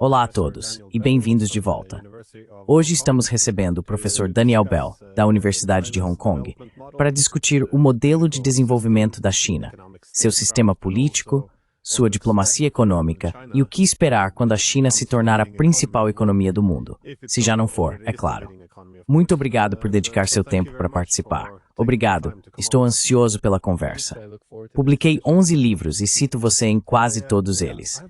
Olá a todos e bem-vindos de volta. Hoje estamos recebendo o professor Daniel Bell, da Universidade de Hong Kong, para discutir o modelo de desenvolvimento da China, seu sistema político, sua diplomacia econômica e o que esperar quando a China se tornar a principal economia do mundo, se já não for, é claro. Muito obrigado por dedicar seu tempo para participar. Obrigado, estou ansioso pela conversa. Publiquei 11 livros e cito você em quase todos eles.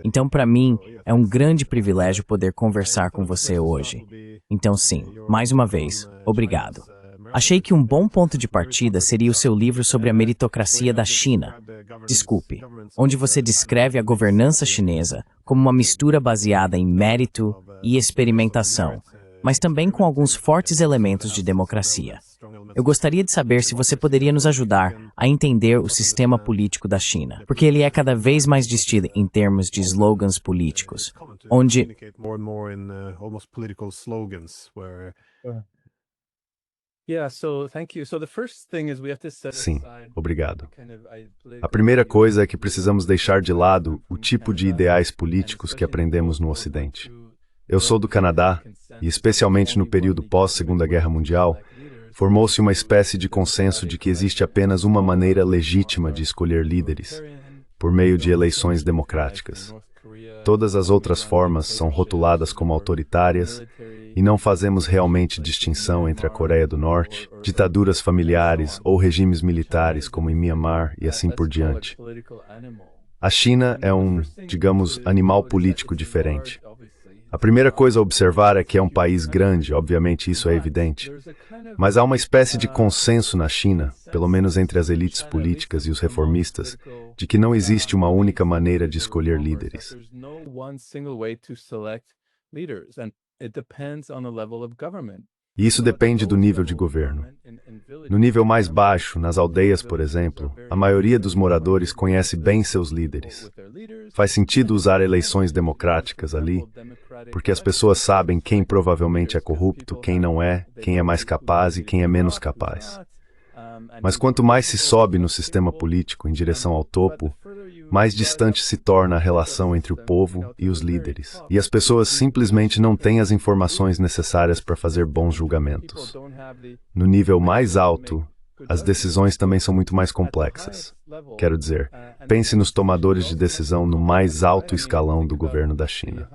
Então, para mim, é um grande privilégio poder conversar com você hoje. Então, sim, mais uma vez, obrigado. Achei que um bom ponto de partida seria o seu livro sobre a meritocracia da China. Desculpe, onde você descreve a governança chinesa como uma mistura baseada em mérito e experimentação, mas também com alguns fortes elementos de democracia. Eu gostaria de saber se você poderia nos ajudar a entender o sistema político da China, porque ele é cada vez mais distinto em termos de slogans políticos, onde... Sim, obrigado. A primeira coisa é que precisamos deixar de lado o tipo de ideais políticos que aprendemos no Ocidente. Eu sou do Canadá e, especialmente no período pós-Segunda Guerra Mundial, formou-se uma espécie de consenso de que existe apenas uma maneira legítima de escolher líderes, por meio de eleições democráticas. Todas as outras formas são rotuladas como autoritárias e não fazemos realmente distinção entre a Coreia do Norte, ditaduras familiares ou regimes militares como em Myanmar e assim por diante. A China é digamos, animal político diferente. A primeira coisa a observar é que é um país grande, obviamente isso é evidente. Mas há uma espécie de consenso na China, pelo menos entre as elites políticas e os reformistas, de que não existe uma única maneira de escolher líderes. E isso depende do nível de governo. No nível mais baixo, nas aldeias, por exemplo, a maioria dos moradores conhece bem seus líderes. Faz sentido usar eleições democráticas ali, porque as pessoas sabem quem provavelmente é corrupto, quem não é, quem é mais capaz e quem é menos capaz. Mas quanto mais se sobe no sistema político em direção ao topo, mais distante se torna a relação entre o povo e os líderes. E as pessoas simplesmente não têm as informações necessárias para fazer bons julgamentos. No nível mais alto, as decisões também são muito mais complexas. Quero dizer, pense nos tomadores de decisão no mais alto escalão do governo da China.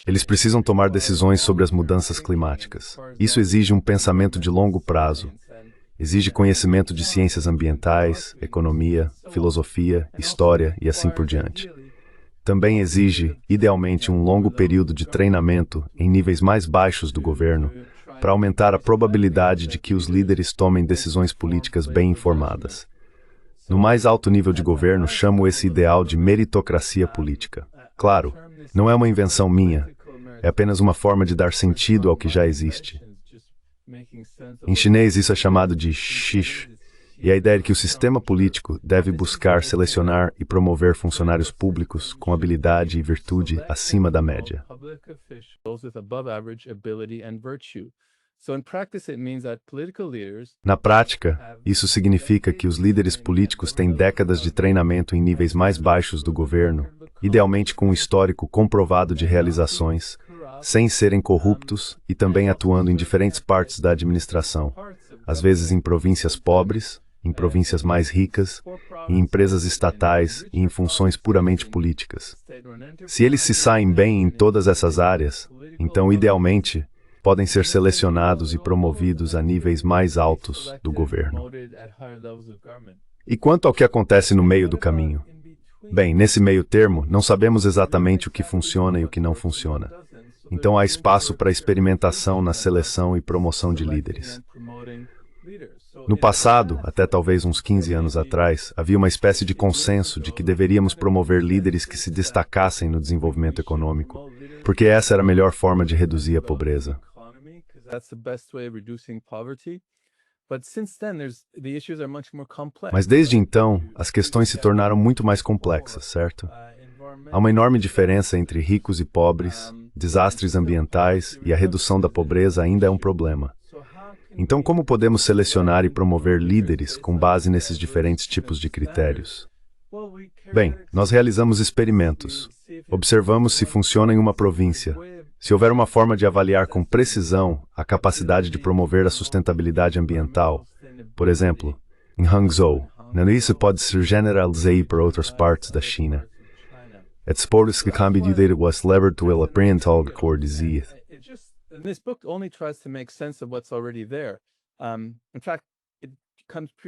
Eles precisam tomar decisões sobre as mudanças climáticas. Isso exige um pensamento de longo prazo. Exige conhecimento de ciências ambientais, economia, filosofia, história e assim por diante. Também exige, idealmente, um longo período de treinamento em níveis mais baixos do governo para aumentar a probabilidade de que os líderes tomem decisões políticas bem informadas. No mais alto nível de governo, chamo esse ideal de meritocracia política. Claro, não é uma invenção minha, é apenas uma forma de dar sentido ao que já existe. Em chinês, isso é chamado de shish, e a ideia é que o sistema político deve buscar selecionar e promover funcionários públicos com habilidade e virtude acima da média. Na prática, isso significa que os líderes políticos têm décadas de treinamento em níveis mais baixos do governo, idealmente com um histórico comprovado de realizações, sem serem corruptos e também atuando em diferentes partes da administração, às vezes em províncias pobres, em províncias mais ricas, em empresas estatais e em funções puramente políticas. Se eles se saem bem em todas essas áreas, então, idealmente, podem ser selecionados e promovidos a níveis mais altos do governo. E quanto ao que acontece no meio do caminho? Bem, nesse meio termo, não sabemos exatamente o que funciona e o que não funciona. Então há espaço para experimentação na seleção e promoção de líderes. No passado, até talvez uns 15 anos atrás, havia uma espécie de consenso de que deveríamos promover líderes que se destacassem no desenvolvimento econômico, porque essa era a melhor forma de reduzir a pobreza. Mas desde então, as questões se tornaram muito mais complexas, certo? Há uma enorme diferença entre ricos e pobres, desastres ambientais e a redução da pobreza ainda é um problema. Então, como podemos selecionar e promover líderes com base nesses diferentes tipos de critérios? Bem, nós realizamos experimentos. Observamos se funciona em uma província. Se houver uma forma de avaliar com precisão a capacidade de promover a sustentabilidade ambiental, por exemplo, em Hangzhou, isso pode ser generalizado para outras partes da China. Expores que cambio de ideia was levered to el aprental core disease.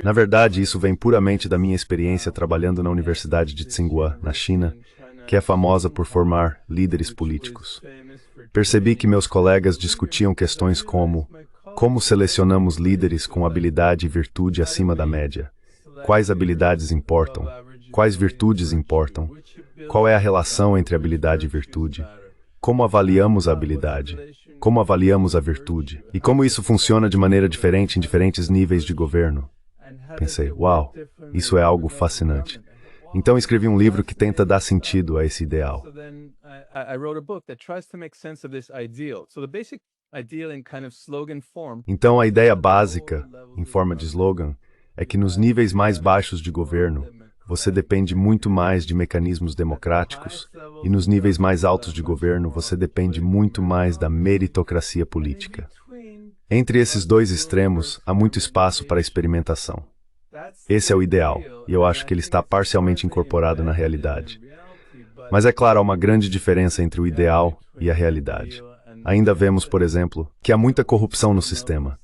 Na verdade, isso vem puramente da minha experiência trabalhando na Universidade de Tsinghua, na China, que é famosa por formar líderes políticos. Percebi que meus colegas discutiam questões como selecionamos líderes com habilidade e virtude acima da média? Quais habilidades importam? Quais virtudes importam? Qual é a relação entre habilidade e virtude? Como avaliamos a habilidade? Como avaliamos a virtude? E como isso funciona de maneira diferente em diferentes níveis de governo? Pensei, uau, isso é algo fascinante. Então escrevi um livro que tenta dar sentido a esse ideal. Então a ideia básica, em forma de slogan, é que nos níveis mais baixos de governo, você depende muito mais de mecanismos democráticos, e nos níveis mais altos de governo, você depende muito mais da meritocracia política. Entre esses dois extremos, há muito espaço para experimentação. Esse é o ideal, e eu acho que ele está parcialmente incorporado na realidade. Mas é claro, há uma grande diferença entre o ideal e a realidade. Ainda vemos, por exemplo, que há muita corrupção no sistema.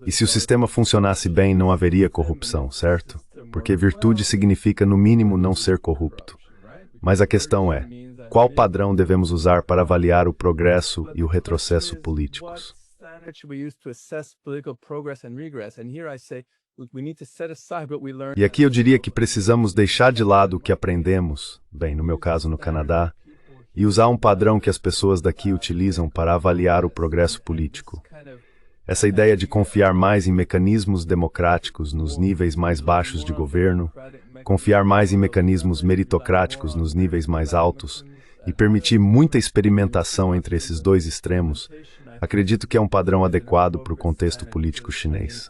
E se o sistema funcionasse bem, não haveria corrupção, certo? Porque virtude significa, no mínimo, não ser corrupto. Mas a questão é, qual padrão devemos usar para avaliar o progresso e o retrocesso políticos? E aqui eu diria que precisamos deixar de lado o que aprendemos, bem, no meu caso no Canadá, e usar um padrão que as pessoas daqui utilizam para avaliar o progresso político. Essa ideia de confiar mais em mecanismos democráticos nos níveis mais baixos de governo, confiar mais em mecanismos meritocráticos nos níveis mais altos e permitir muita experimentação entre esses dois extremos, acredito que é um padrão adequado para o contexto político chinês.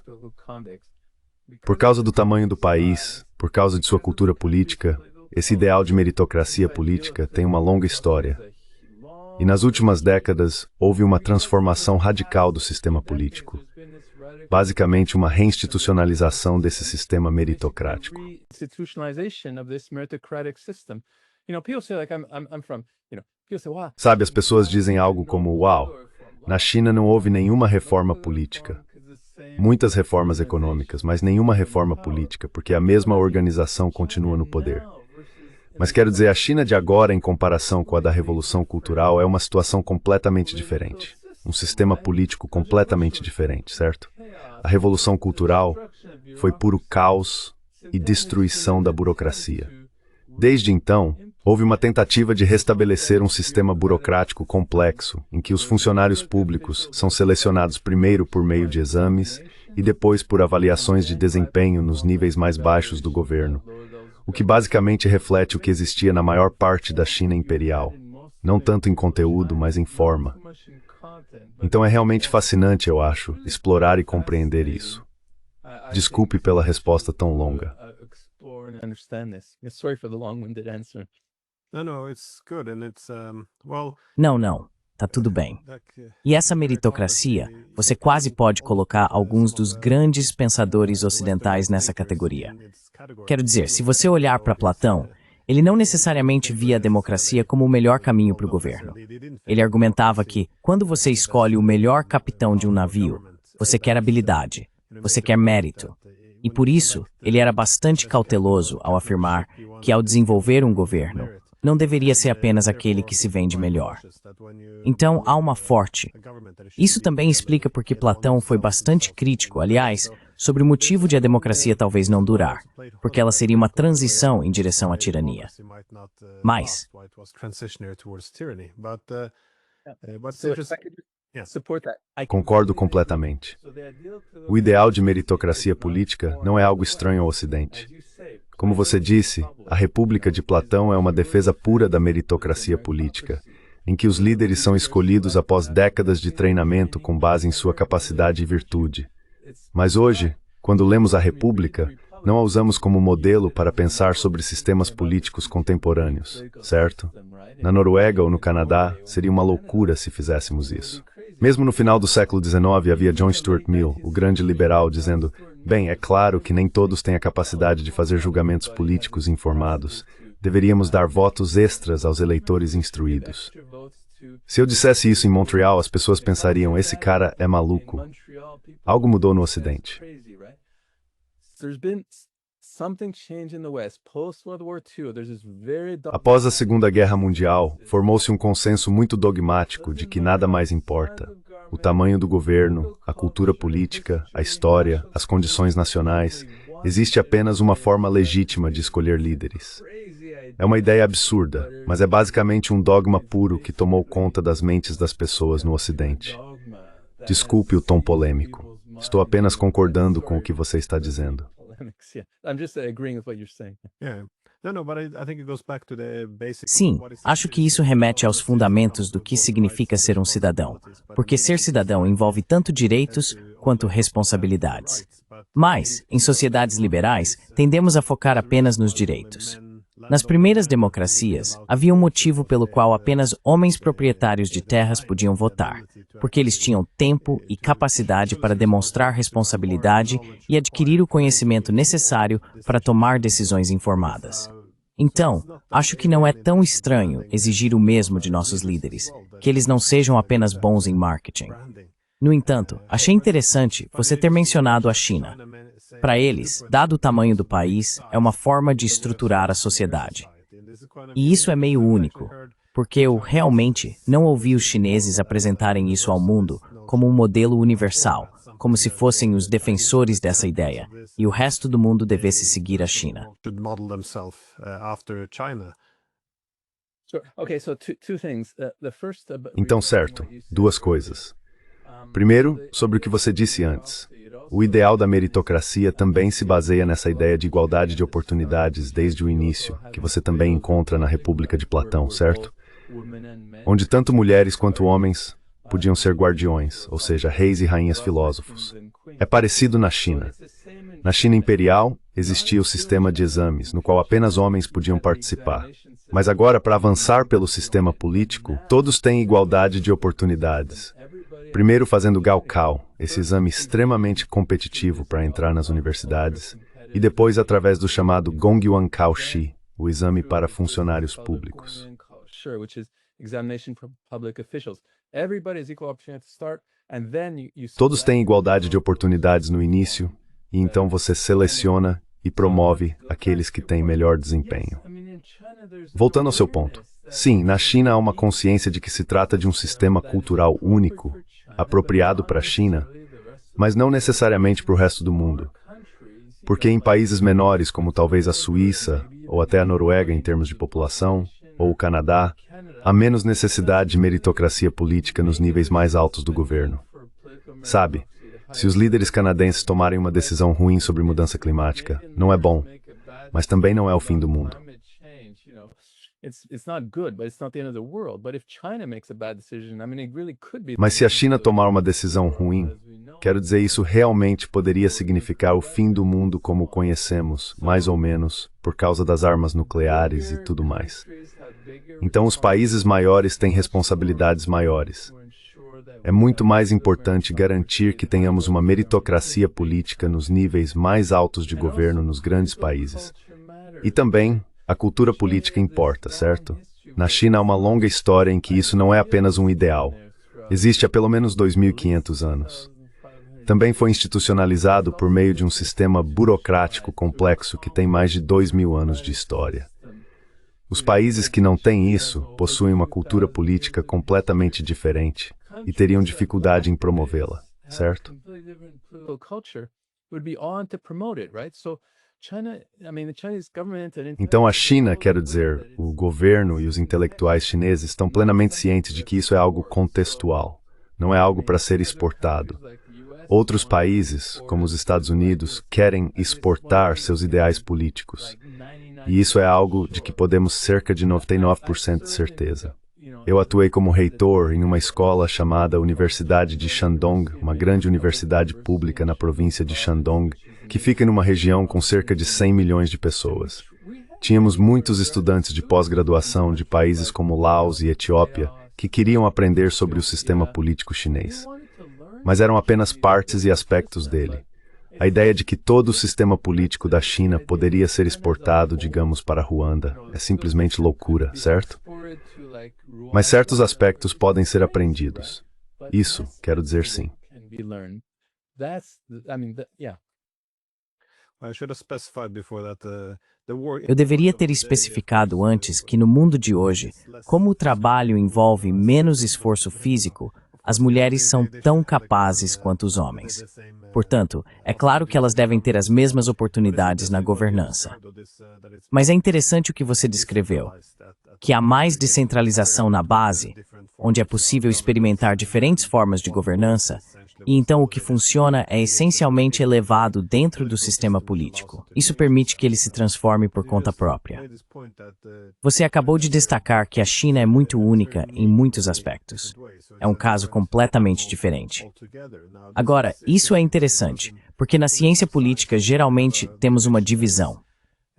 Por causa do tamanho do país, por causa de sua cultura política, esse ideal de meritocracia política tem uma longa história. E nas últimas décadas, houve uma transformação radical do sistema político. Basicamente, uma reinstitucionalização desse sistema meritocrático. Sabe, as pessoas dizem algo como, uau, na China não houve nenhuma reforma política. Muitas reformas econômicas, mas nenhuma reforma política, porque a mesma organização continua no poder. Mas quero dizer, a China de agora, em comparação com a da Revolução Cultural, é uma situação completamente diferente. Um sistema político completamente diferente, certo? A Revolução Cultural foi puro caos e destruição da burocracia. Desde então, houve uma tentativa de restabelecer um sistema burocrático complexo, em que os funcionários públicos são selecionados primeiro por meio de exames e depois por avaliações de desempenho nos níveis mais baixos do governo, o que basicamente reflete o que existia na maior parte da China imperial, não tanto em conteúdo, mas em forma. Então é realmente fascinante, eu acho, explorar e compreender isso. Desculpe pela resposta tão longa. Não, tá tudo bem. E essa meritocracia, você quase pode colocar alguns dos grandes pensadores ocidentais nessa categoria. Quero dizer, se você olhar para Platão, ele não necessariamente via a democracia como o melhor caminho para o governo. Ele argumentava que, quando você escolhe o melhor capitão de um navio, você quer habilidade, você quer mérito. E por isso, ele era bastante cauteloso ao afirmar que, ao desenvolver um governo, não deveria ser apenas aquele que se vende melhor. Então, há uma forte. Isso também explica por que Platão foi bastante crítico, aliás, sobre o motivo de a democracia talvez não durar, porque ela seria uma transição em direção à tirania. Mas, concordo completamente. O ideal de meritocracia política não é algo estranho ao Ocidente. Como você disse, a República de Platão é uma defesa pura da meritocracia política, em que os líderes são escolhidos após décadas de treinamento com base em sua capacidade e virtude. Mas hoje, quando lemos a República, não a usamos como modelo para pensar sobre sistemas políticos contemporâneos, certo? Na Noruega ou no Canadá, seria uma loucura se fizéssemos isso. Mesmo no final do século XIX, havia John Stuart Mill, o grande liberal, dizendo: bem, é claro que nem todos têm a capacidade de fazer julgamentos políticos informados. Deveríamos dar votos extras aos eleitores instruídos. Se eu dissesse isso em Montreal, as pessoas pensariam: esse cara é maluco. Algo mudou no Ocidente. Após a Segunda Guerra Mundial, formou-se um consenso muito dogmático de que nada mais importa. O tamanho do governo, a cultura política, a história, as condições nacionais. Existe apenas uma forma legítima de escolher líderes. É uma ideia absurda, mas é basicamente um dogma puro que tomou conta das mentes das pessoas no Ocidente. Desculpe o tom polêmico. Estou apenas concordando com o que você está dizendo. Sim, acho que isso remete aos fundamentos do que significa ser um cidadão, porque ser cidadão envolve tanto direitos quanto responsabilidades. Mas, em sociedades liberais, tendemos a focar apenas nos direitos. Nas primeiras democracias, havia um motivo pelo qual apenas homens proprietários de terras podiam votar, porque eles tinham tempo e capacidade para demonstrar responsabilidade e adquirir o conhecimento necessário para tomar decisões informadas. Então, acho que não é tão estranho exigir o mesmo de nossos líderes, que eles não sejam apenas bons em marketing. No entanto, achei interessante você ter mencionado a China. Para eles, dado o tamanho do país, é uma forma de estruturar a sociedade. E isso é meio único, porque eu realmente não ouvi os chineses apresentarem isso ao mundo como um modelo universal, como se fossem os defensores dessa ideia, e o resto do mundo devesse seguir a China. Então, certo, duas coisas. Primeiro, sobre o que você disse antes. O ideal da meritocracia também se baseia nessa ideia de igualdade de oportunidades desde o início, que você também encontra na República de Platão, certo? Onde tanto mulheres quanto homens podiam ser guardiões, ou seja, reis e rainhas filósofos. É parecido na China. Na China imperial, existia o sistema de exames, no qual apenas homens podiam participar. Mas agora, para avançar pelo sistema político, todos têm igualdade de oportunidades. Primeiro fazendo Gaokao, esse exame extremamente competitivo para entrar nas universidades, e depois através do chamado Gongyuan Kaoshi, o exame para funcionários públicos. Todos têm igualdade de oportunidades no início, e então você seleciona e promove aqueles que têm melhor desempenho. Voltando ao seu ponto. Sim, na China há uma consciência de que se trata de um sistema cultural único, apropriado para a China, mas não necessariamente para o resto do mundo. Porque em países menores, como talvez a Suíça, ou até a Noruega em termos de população, ou o Canadá, há menos necessidade de meritocracia política nos níveis mais altos do governo. Sabe, se os líderes canadenses tomarem uma decisão ruim sobre mudança climática, não é bom, mas também não é o fim do mundo. Mas se a China tomar uma decisão ruim, quero dizer, isso realmente poderia significar o fim do mundo como o conhecemos, mais ou menos, por causa das armas nucleares e tudo mais. Então os países maiores têm responsabilidades maiores. É muito mais importante garantir que tenhamos uma meritocracia política nos níveis mais altos de governo nos grandes países. E também, a cultura política importa, certo? Na China há uma longa história em que isso não é apenas um ideal. Existe há pelo menos 2.500 anos. Também foi institucionalizado por meio de um sistema burocrático complexo que tem mais de 2.000 anos de história. Os países que não têm isso possuem uma cultura política completamente diferente e teriam dificuldade em promovê-la, certo? Então a China, quero dizer, o governo e os intelectuais chineses estão plenamente cientes de que isso é algo contextual, não é algo para ser exportado. Outros países, como os Estados Unidos, querem exportar seus ideais políticos. E isso é algo de que podemos cerca de 99% de certeza. Eu atuei como reitor em uma escola chamada Universidade de Shandong, uma grande universidade pública na província de Shandong, que fica em uma região com cerca de 100 milhões de pessoas. Tínhamos muitos estudantes de pós-graduação de países como Laos e Etiópia que queriam aprender sobre o sistema político chinês. Mas eram apenas partes e aspectos dele. A ideia de que todo o sistema político da China poderia ser exportado, digamos, para Ruanda, é simplesmente loucura, certo? Mas certos aspectos podem ser aprendidos. Isso, quero dizer sim. Eu deveria ter especificado antes que no mundo de hoje, como o trabalho envolve menos esforço físico, as mulheres são tão capazes quanto os homens. Portanto, é claro que elas devem ter as mesmas oportunidades na governança. Mas é interessante o que você descreveu, que há mais descentralização na base, onde é possível experimentar diferentes formas de governança, e então o que funciona é essencialmente elevado dentro do sistema político. Isso permite que ele se transforme por conta própria. Você acabou de destacar que a China é muito única em muitos aspectos. É um caso completamente diferente. Agora, isso é interessante, porque na ciência política geralmente temos uma divisão.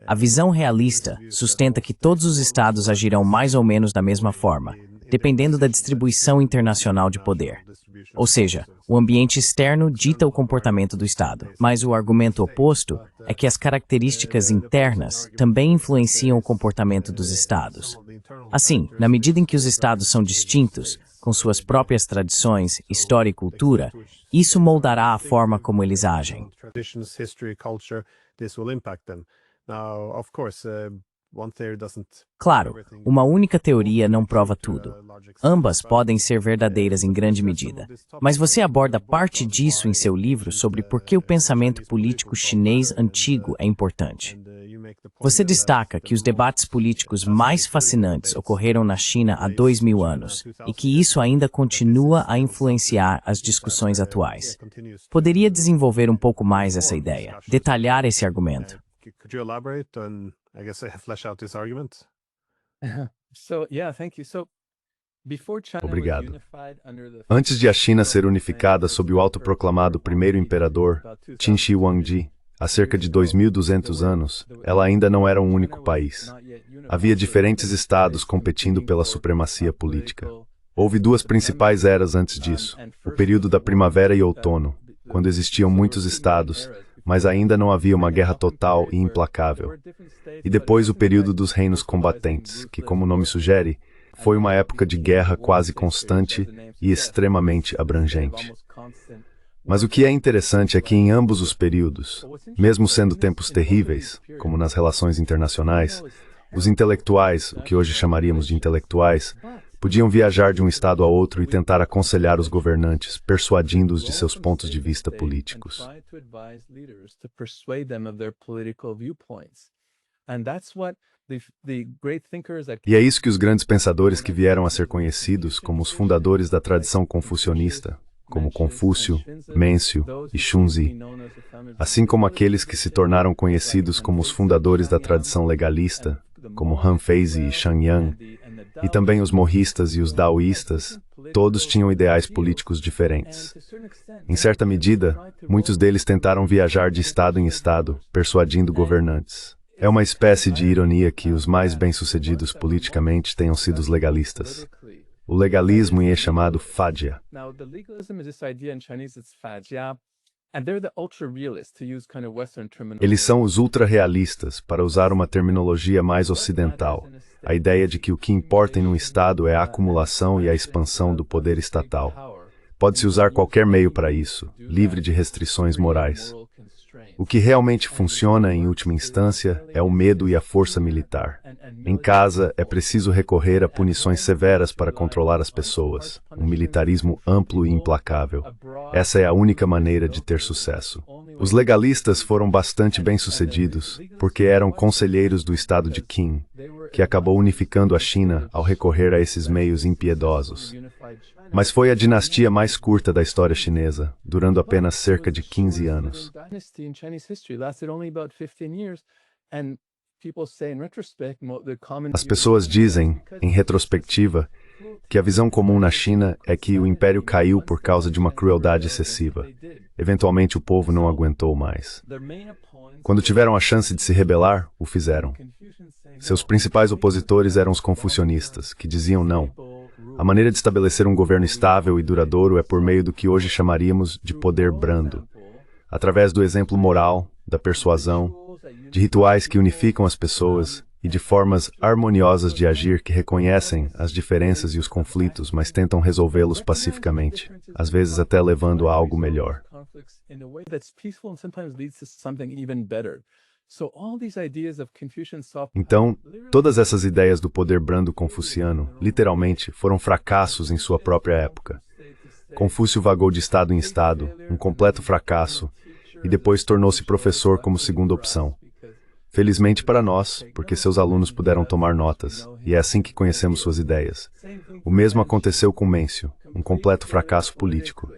A visão realista sustenta que todos os estados agirão mais ou menos da mesma forma, dependendo da distribuição internacional de poder. Ou seja, o ambiente externo dita o comportamento do Estado, mas o argumento oposto é que as características internas também influenciam o comportamento dos Estados. Assim, na medida em que os Estados são distintos, com suas próprias tradições, história e cultura, isso moldará a forma como eles agem. Claro, uma única teoria não prova tudo. Ambas podem ser verdadeiras em grande medida. Mas você aborda parte disso em seu livro sobre por que o pensamento político chinês antigo é importante. Você destaca que os debates políticos mais fascinantes ocorreram na China há 2000 anos e que isso ainda continua a influenciar as discussões atuais. Poderia desenvolver um pouco mais essa ideia, detalhar esse argumento? Obrigado. Antes de a China ser unificada sob o autoproclamado primeiro imperador, Qin Shi Huangdi, há cerca de 2.200 anos, ela ainda não era um único país. Havia diferentes estados competindo pela supremacia política. Houve duas principais eras antes disso, o período da primavera e outono, quando existiam muitos estados, mas ainda não havia uma guerra total e implacável. E depois o período dos reinos combatentes, que, como o nome sugere, foi uma época de guerra quase constante e extremamente abrangente. Mas o que é interessante é que em ambos os períodos, mesmo sendo tempos terríveis, como nas relações internacionais, os intelectuais, o que hoje chamaríamos de intelectuais, podiam viajar de um estado a outro e tentar aconselhar os governantes, persuadindo-os de seus pontos de vista políticos. E é isso que os grandes pensadores que vieram a ser conhecidos como os fundadores da tradição confucionista, como Confúcio, Mêncio e Xunzi, assim como aqueles que se tornaram conhecidos como os fundadores da tradição legalista, como Han Feizi e Shang Yang, e também os mohistas e os daoístas, todos tinham ideais políticos diferentes. Em certa medida, muitos deles tentaram viajar de estado em estado, persuadindo governantes. É uma espécie de ironia que os mais bem-sucedidos politicamente tenham sido os legalistas. O legalismo é chamado Fadja. Eles são os ultra-realistas, para usar uma terminologia mais ocidental, a ideia de que o que importa em um Estado é a acumulação e a expansão do poder estatal. Pode-se usar qualquer meio para isso, livre de restrições morais. O que realmente funciona, em última instância, é o medo e a força militar. Em casa, é preciso recorrer a punições severas para controlar as pessoas, um militarismo amplo e implacável. Essa é a única maneira de ter sucesso. Os legalistas foram bastante bem-sucedidos, porque eram conselheiros do estado de Qin, que acabou unificando a China ao recorrer a esses meios impiedosos. Mas foi a dinastia mais curta da história chinesa, durando apenas cerca de 15 anos. As pessoas dizem, em retrospectiva, que a visão comum na China é que o império caiu por causa de uma crueldade excessiva. Eventualmente o povo não aguentou mais. Quando tiveram a chance de se rebelar, o fizeram. Seus principais opositores eram os confucionistas, que diziam não. A maneira de estabelecer um governo estável e duradouro é por meio do que hoje chamaríamos de poder brando, através do exemplo moral, da persuasão, de rituais que unificam as pessoas e de formas harmoniosas de agir que reconhecem as diferenças e os conflitos, mas tentam resolvê-los pacificamente, às vezes até levando a algo melhor. Então, todas essas ideias do poder brando confuciano, literalmente, foram fracassos em sua própria época. Confúcio vagou de estado em estado, um completo fracasso, e depois tornou-se professor como segunda opção. Felizmente para nós, porque seus alunos puderam tomar notas, e é assim que conhecemos suas ideias. O mesmo aconteceu com Mêncio, um completo fracasso político.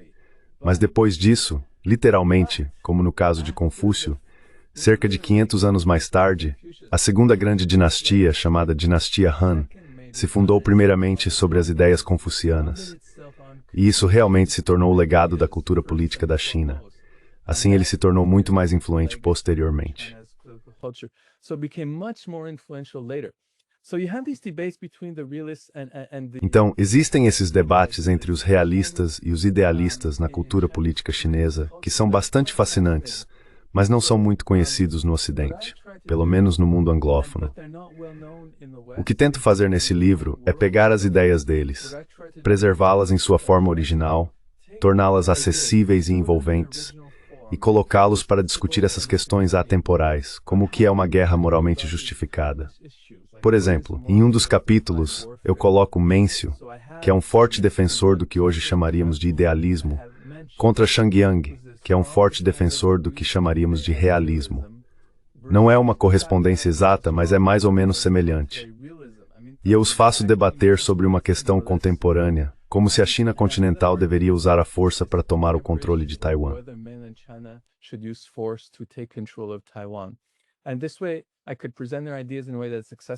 Mas depois disso, literalmente, como no caso de Confúcio, cerca de 500 anos mais tarde, a segunda grande dinastia, chamada Dinastia Han, se fundou primeiramente sobre as ideias confucianas. E isso realmente se tornou o legado da cultura política da China. Assim, ele se tornou muito mais influente posteriormente. Então, existem esses debates entre os realistas e os idealistas na cultura política chinesa, que são bastante fascinantes, mas não são muito conhecidos no Ocidente, pelo menos no mundo anglófono. O que tento fazer nesse livro é pegar as ideias deles, preservá-las em sua forma original, torná-las acessíveis e envolventes, e colocá-los para discutir essas questões atemporais, como o que é uma guerra moralmente justificada. Por exemplo, em um dos capítulos, eu coloco Mêncio, que é um forte defensor do que hoje chamaríamos de idealismo, contra Shang Yang, que é um forte defensor do que chamaríamos de realismo. Não é uma correspondência exata, mas é mais ou menos semelhante. E eu os faço debater sobre uma questão contemporânea, como se a China continental deveria usar a força para tomar o controle de Taiwan.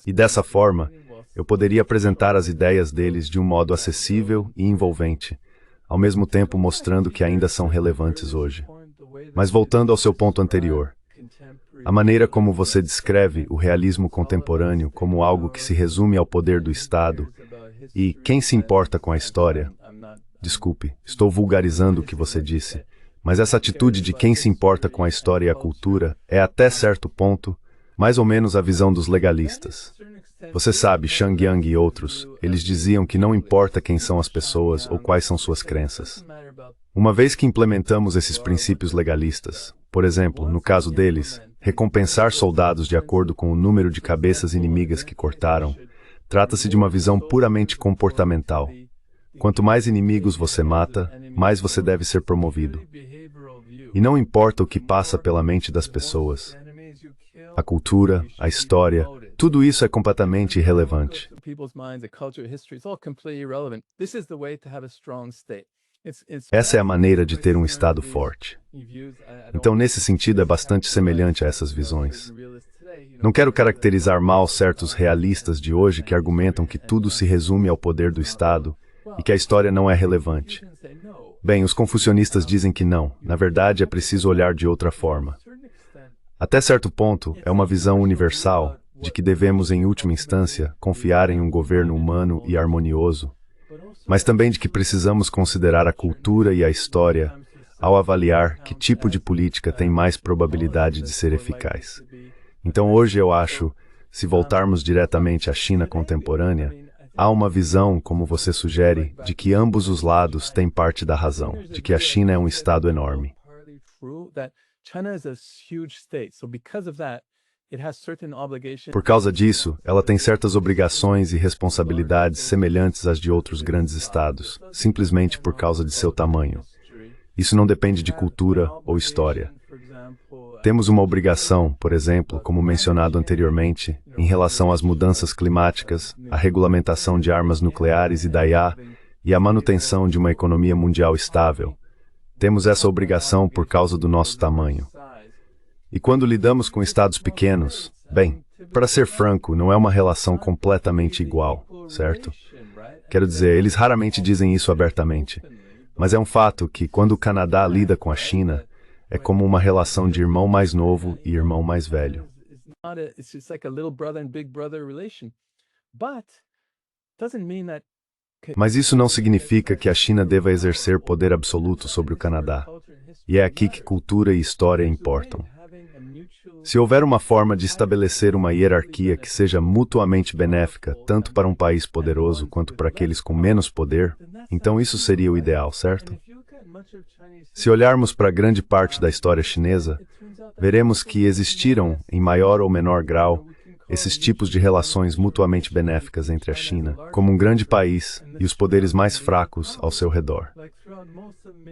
E dessa forma, eu poderia apresentar as ideias deles de um modo acessível e envolvente, ao mesmo tempo mostrando que ainda são relevantes hoje. Mas voltando ao seu ponto anterior, a maneira como você descreve o realismo contemporâneo como algo que se resume ao poder do Estado e quem se importa com a história? Desculpe, estou vulgarizando o que você disse, mas essa atitude de quem se importa com a história e a cultura é até certo ponto mais ou menos a visão dos legalistas. Você sabe, Shang Yang e outros, eles diziam que não importa quem são as pessoas ou quais são suas crenças. Uma vez que implementamos esses princípios legalistas, por exemplo, no caso deles, recompensar soldados de acordo com o número de cabeças inimigas que cortaram, trata-se de uma visão puramente comportamental. Quanto mais inimigos você mata, mais você deve ser promovido. E não importa o que passa pela mente das pessoas. A cultura, a história, tudo isso é completamente irrelevante. Essa é a maneira de ter um Estado forte. Então, nesse sentido, é bastante semelhante a essas visões. Não quero caracterizar mal certos realistas de hoje que argumentam que tudo se resume ao poder do Estado e que a história não é relevante. Bem, os confucionistas dizem que não. Na verdade, é preciso olhar de outra forma. Até certo ponto, é uma visão universal de que devemos, em última instância, confiar em um governo humano e harmonioso, mas também de que precisamos considerar a cultura e a história ao avaliar que tipo de política tem mais probabilidade de ser eficaz. Então hoje eu acho, se voltarmos diretamente à China contemporânea, há uma visão, como você sugere, de que ambos os lados têm parte da razão, de que a China é um Estado enorme. Por causa disso, ela tem certas obrigações e responsabilidades semelhantes às de outros grandes estados, simplesmente por causa de seu tamanho. Isso não depende de cultura ou história. Temos uma obrigação, por exemplo, como mencionado anteriormente, em relação às mudanças climáticas, à regulamentação de armas nucleares e da IA e à manutenção de uma economia mundial estável. Temos essa obrigação por causa do nosso tamanho. E quando lidamos com estados pequenos, bem, para ser franco, não é uma relação completamente igual, certo? Quero dizer, eles raramente dizem isso abertamente, mas é um fato que, quando o Canadá lida com a China, é como uma relação de irmão mais novo e irmão mais velho. Mas isso não significa que a China deva exercer poder absoluto sobre o Canadá. E é aqui que cultura e história importam. Se houver uma forma de estabelecer uma hierarquia que seja mutuamente benéfica, tanto para um país poderoso quanto para aqueles com menos poder, então isso seria o ideal, certo? Se olharmos para grande parte da história chinesa, veremos que existiram, em maior ou menor grau, esses tipos de relações mutuamente benéficas entre a China, como um grande país, e os poderes mais fracos ao seu redor.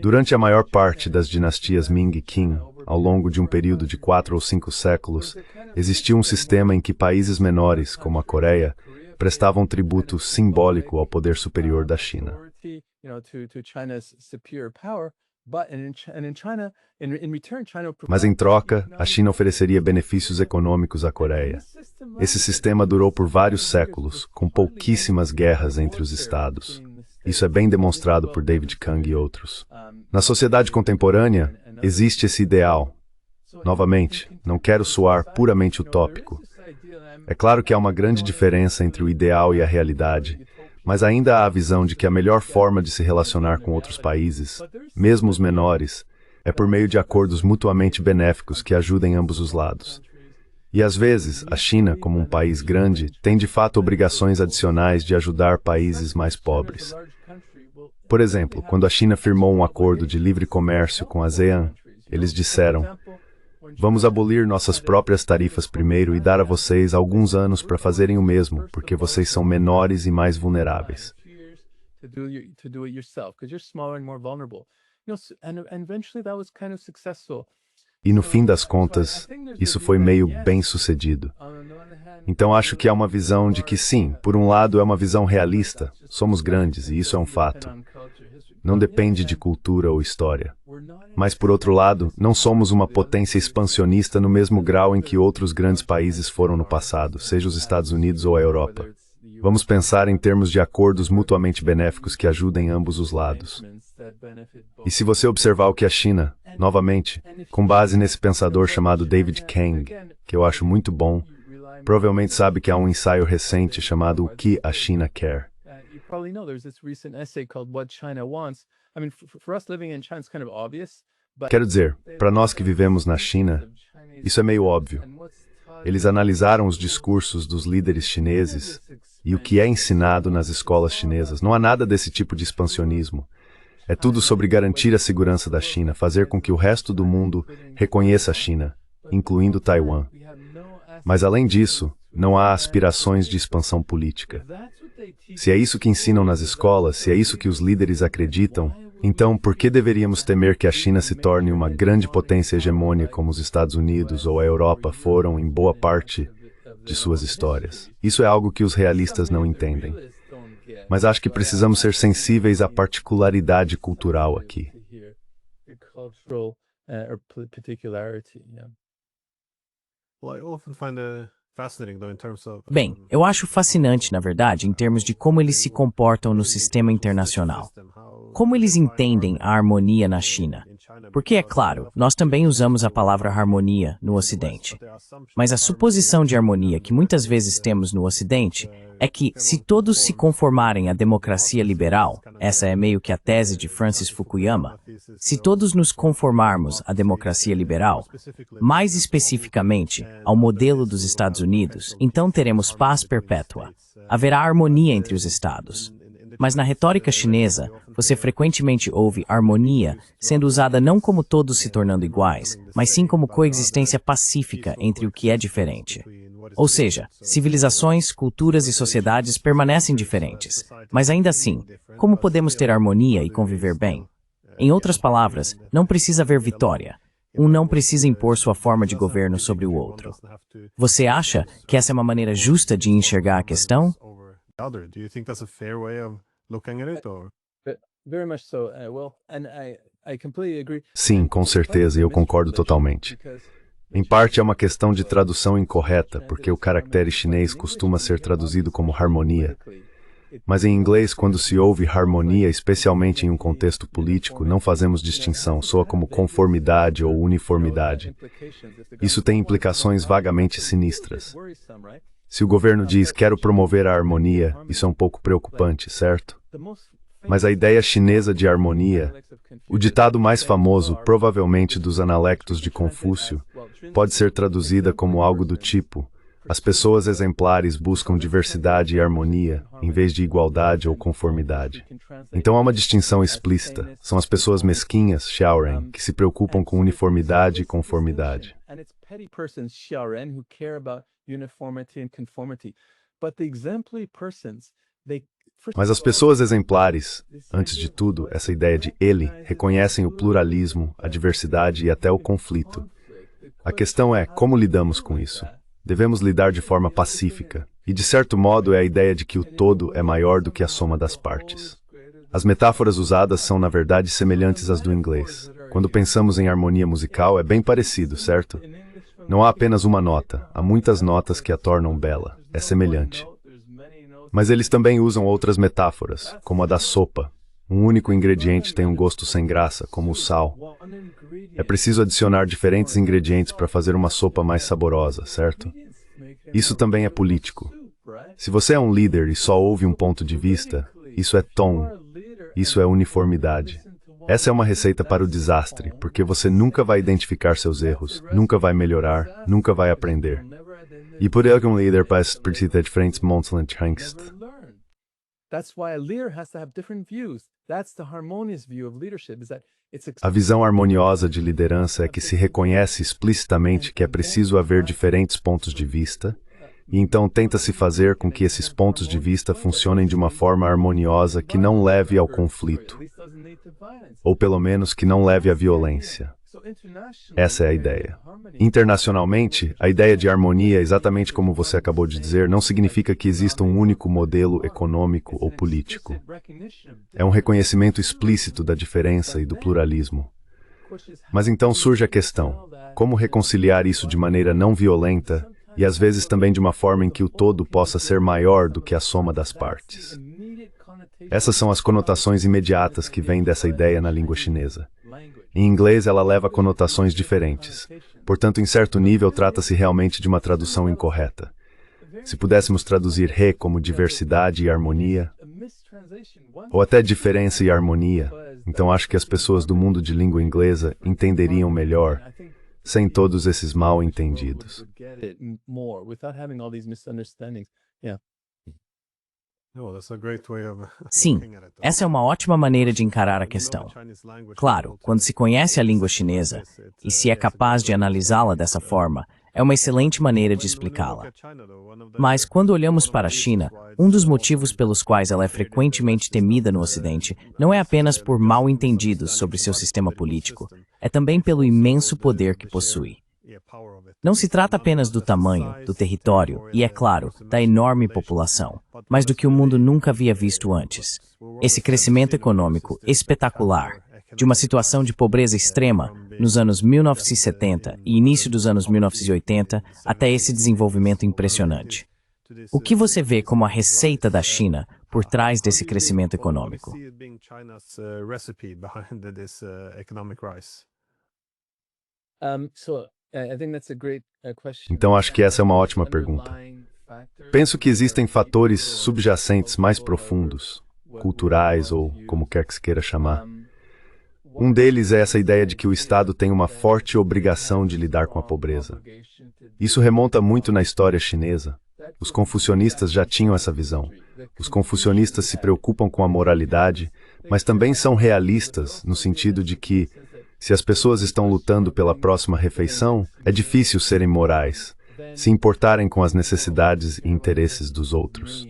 Durante a maior parte das dinastias Ming e Qing, ao longo de um período de 4 ou 5 séculos, existiu um sistema em que países menores, como a Coreia, prestavam tributo simbólico ao poder superior da China. Mas em troca, a China ofereceria benefícios econômicos à Coreia. Esse sistema durou por vários séculos, com pouquíssimas guerras entre os estados. Isso é bem demonstrado por David Kang e outros. Na sociedade contemporânea, existe esse ideal. Novamente, não quero soar puramente utópico. É claro que há uma grande diferença entre o ideal e a realidade, mas ainda há a visão de que a melhor forma de se relacionar com outros países, mesmo os menores, é por meio de acordos mutuamente benéficos que ajudem ambos os lados. E às vezes, a China, como um país grande, tem de fato obrigações adicionais de ajudar países mais pobres. Por exemplo, quando a China firmou um acordo de livre comércio com a ASEAN, eles disseram: vamos abolir nossas próprias tarifas primeiro e dar a vocês alguns anos para fazerem o mesmo, porque vocês são menores e mais vulneráveis. E no fim das contas, isso foi meio bem-sucedido. Então acho que há uma visão de que sim, por um lado é uma visão realista, somos grandes e isso é um fato. Não depende de cultura ou história. Mas por outro lado, não somos uma potência expansionista no mesmo grau em que outros grandes países foram no passado, seja os Estados Unidos ou a Europa. Vamos pensar em termos de acordos mutuamente benéficos que ajudem ambos os lados. E se você observar o que a China, novamente, com base nesse pensador chamado David Kang, que eu acho muito bom, provavelmente sabe que há um ensaio recente chamado O que a China quer. Quero dizer, para nós que vivemos na China, isso é meio óbvio. Eles analisaram os discursos dos líderes chineses e o que é ensinado nas escolas chinesas. Não há nada desse tipo de expansionismo. É tudo sobre garantir a segurança da China, fazer com que o resto do mundo reconheça a China, incluindo Taiwan. Mas além disso, não há aspirações de expansão política. Se é isso que ensinam nas escolas, se é isso que os líderes acreditam, então por que deveríamos temer que a China se torne uma grande potência hegemônica como os Estados Unidos ou a Europa foram em boa parte de suas histórias? Isso é algo que os realistas não entendem. Mas acho que precisamos ser sensíveis à particularidade cultural aqui. Bem, eu acho fascinante, na verdade, em termos de como eles se comportam no sistema internacional. Como eles entendem a harmonia na China? Porque, é claro, nós também usamos a palavra harmonia no Ocidente. Mas a suposição de harmonia que muitas vezes temos no Ocidente é que, se todos se conformarem à democracia liberal, essa é meio que a tese de Francis Fukuyama, se todos nos conformarmos à democracia liberal, mais especificamente ao modelo dos Estados Unidos, então teremos paz perpétua. Haverá harmonia entre os estados. Mas na retórica chinesa, você frequentemente ouve harmonia sendo usada não como todos se tornando iguais, mas sim como coexistência pacífica entre o que é diferente. Ou seja, civilizações, culturas e sociedades permanecem diferentes, mas ainda assim, como podemos ter harmonia e conviver bem? Em outras palavras, não precisa haver vitória. Um não precisa impor sua forma de governo sobre o outro. Você acha que essa é uma maneira justa de enxergar a questão? Sim, com certeza, e eu concordo totalmente. Em parte é uma questão de tradução incorreta, porque o caractere chinês costuma ser traduzido como harmonia. Mas em inglês, quando se ouve harmonia, especialmente em um contexto político, não fazemos distinção, soa como conformidade ou uniformidade. Isso tem implicações vagamente sinistras. Se o governo diz quero promover a harmonia, isso é um pouco preocupante, certo? Mas a ideia chinesa de harmonia, o ditado mais famoso, provavelmente dos Analectos de Confúcio, pode ser traduzida como algo do tipo: as pessoas exemplares buscam diversidade e harmonia, em vez de igualdade ou conformidade. Então há uma distinção explícita. São as pessoas mesquinhas, Xiaoren, que se preocupam com uniformidade e conformidade. Mas as pessoas exemplares, antes de tudo, essa ideia de ele, reconhecem o pluralismo, a diversidade e até o conflito. A questão é como lidamos com isso. Devemos lidar de forma pacífica, e de certo modo é a ideia de que o todo é maior do que a soma das partes. As metáforas usadas são, na verdade, semelhantes às do inglês. Quando pensamos em harmonia musical, é bem parecido, certo? Não há apenas uma nota, há muitas notas que a tornam bela. É semelhante. Mas eles também usam outras metáforas, como a da sopa. Um único ingrediente tem um gosto sem graça, como o sal. É preciso adicionar diferentes ingredientes para fazer uma sopa mais saborosa, certo? Isso também é político. Se você é um líder e só ouve um ponto de vista, isso é tom, isso é uniformidade. Essa é uma receita para o desastre, porque você nunca vai identificar seus erros, nunca vai melhorar, nunca vai aprender. E por que um líder precisa ter diferentes pontos de vista? A visão harmoniosa de liderança é que se reconhece explicitamente que é preciso haver diferentes pontos de vista, e então tenta-se fazer com que esses pontos de vista funcionem de uma forma harmoniosa que não leve ao conflito, ou pelo menos que não leve à violência. Essa é a ideia. Internacionalmente, a ideia de harmonia, exatamente como você acabou de dizer, não significa que exista um único modelo econômico ou político. É um reconhecimento explícito da diferença e do pluralismo. Mas então surge a questão: como reconciliar isso de maneira não violenta e às vezes também de uma forma em que o todo possa ser maior do que a soma das partes? Essas são as conotações imediatas que vêm dessa ideia na língua chinesa. Em inglês, ela leva conotações diferentes. Portanto, em certo nível, trata-se realmente de uma tradução incorreta. Se pudéssemos traduzir re como diversidade e harmonia, ou até diferença e harmonia, então acho que as pessoas do mundo de língua inglesa entenderiam melhor, sem todos esses mal-entendidos. Sim, essa é uma ótima maneira de encarar a questão. Claro, quando se conhece a língua chinesa, e se é capaz de analisá-la dessa forma, é uma excelente maneira de explicá-la. Mas, quando olhamos para a China, um dos motivos pelos quais ela é frequentemente temida no Ocidente não é apenas por mal-entendidos sobre seu sistema político, é também pelo imenso poder que possui. Não se trata apenas do tamanho, do território e, é claro, da enorme população, mas do que o mundo nunca havia visto antes. Esse crescimento econômico espetacular, de uma situação de pobreza extrema nos anos 1970 e início dos anos 1980 até esse desenvolvimento impressionante. O que você vê como a receita da China por trás desse crescimento econômico? Então acho que essa é uma ótima pergunta. Penso que existem fatores subjacentes mais profundos, culturais ou como quer que se queira chamar. Um deles é essa ideia de que o Estado tem uma forte obrigação de lidar com a pobreza. Isso remonta muito na história chinesa. Os confucionistas já tinham essa visão. Os confucionistas se preocupam com a moralidade, mas também são realistas no sentido de que, se as pessoas estão lutando pela próxima refeição, é difícil serem morais, se importarem com as necessidades e interesses dos outros.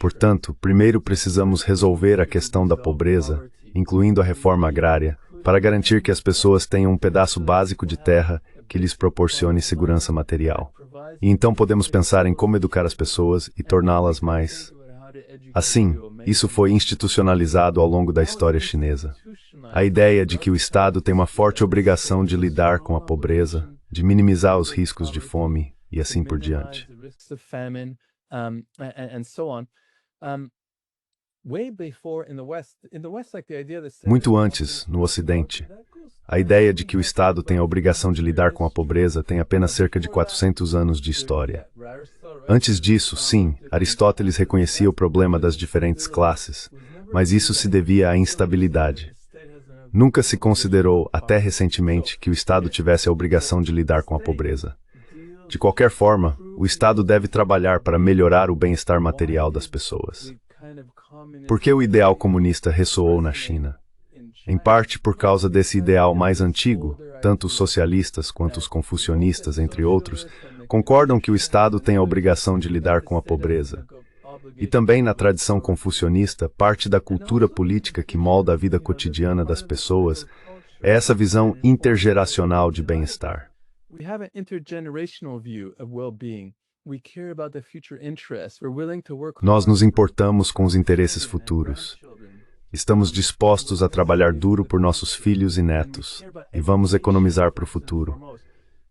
Portanto, primeiro precisamos resolver a questão da pobreza, incluindo a reforma agrária, para garantir que as pessoas tenham um pedaço básico de terra que lhes proporcione segurança material. E então podemos pensar em como educar as pessoas e torná-las mais... Assim, isso foi institucionalizado ao longo da história chinesa. A ideia de que o Estado tem uma forte obrigação de lidar com a pobreza, de minimizar os riscos de fome e assim por diante. Muito antes, no Ocidente, a ideia de que o Estado tem a obrigação de lidar com a pobreza tem apenas cerca de 400 anos de história. Antes disso, sim, Aristóteles reconhecia o problema das diferentes classes, mas isso se devia à instabilidade. Nunca se considerou, até recentemente, que o Estado tivesse a obrigação de lidar com a pobreza. De qualquer forma, o Estado deve trabalhar para melhorar o bem-estar material das pessoas. Por que o ideal comunista ressoou na China? Em parte por causa desse ideal mais antigo, tanto os socialistas quanto os confucionistas, entre outros, concordam que o Estado tem a obrigação de lidar com a pobreza. E também na tradição confucionista, parte da cultura política que molda a vida cotidiana das pessoas é essa visão intergeracional de bem-estar. Nós nos importamos com os interesses futuros. Estamos dispostos a trabalhar duro por nossos filhos e netos, e vamos economizar para o futuro.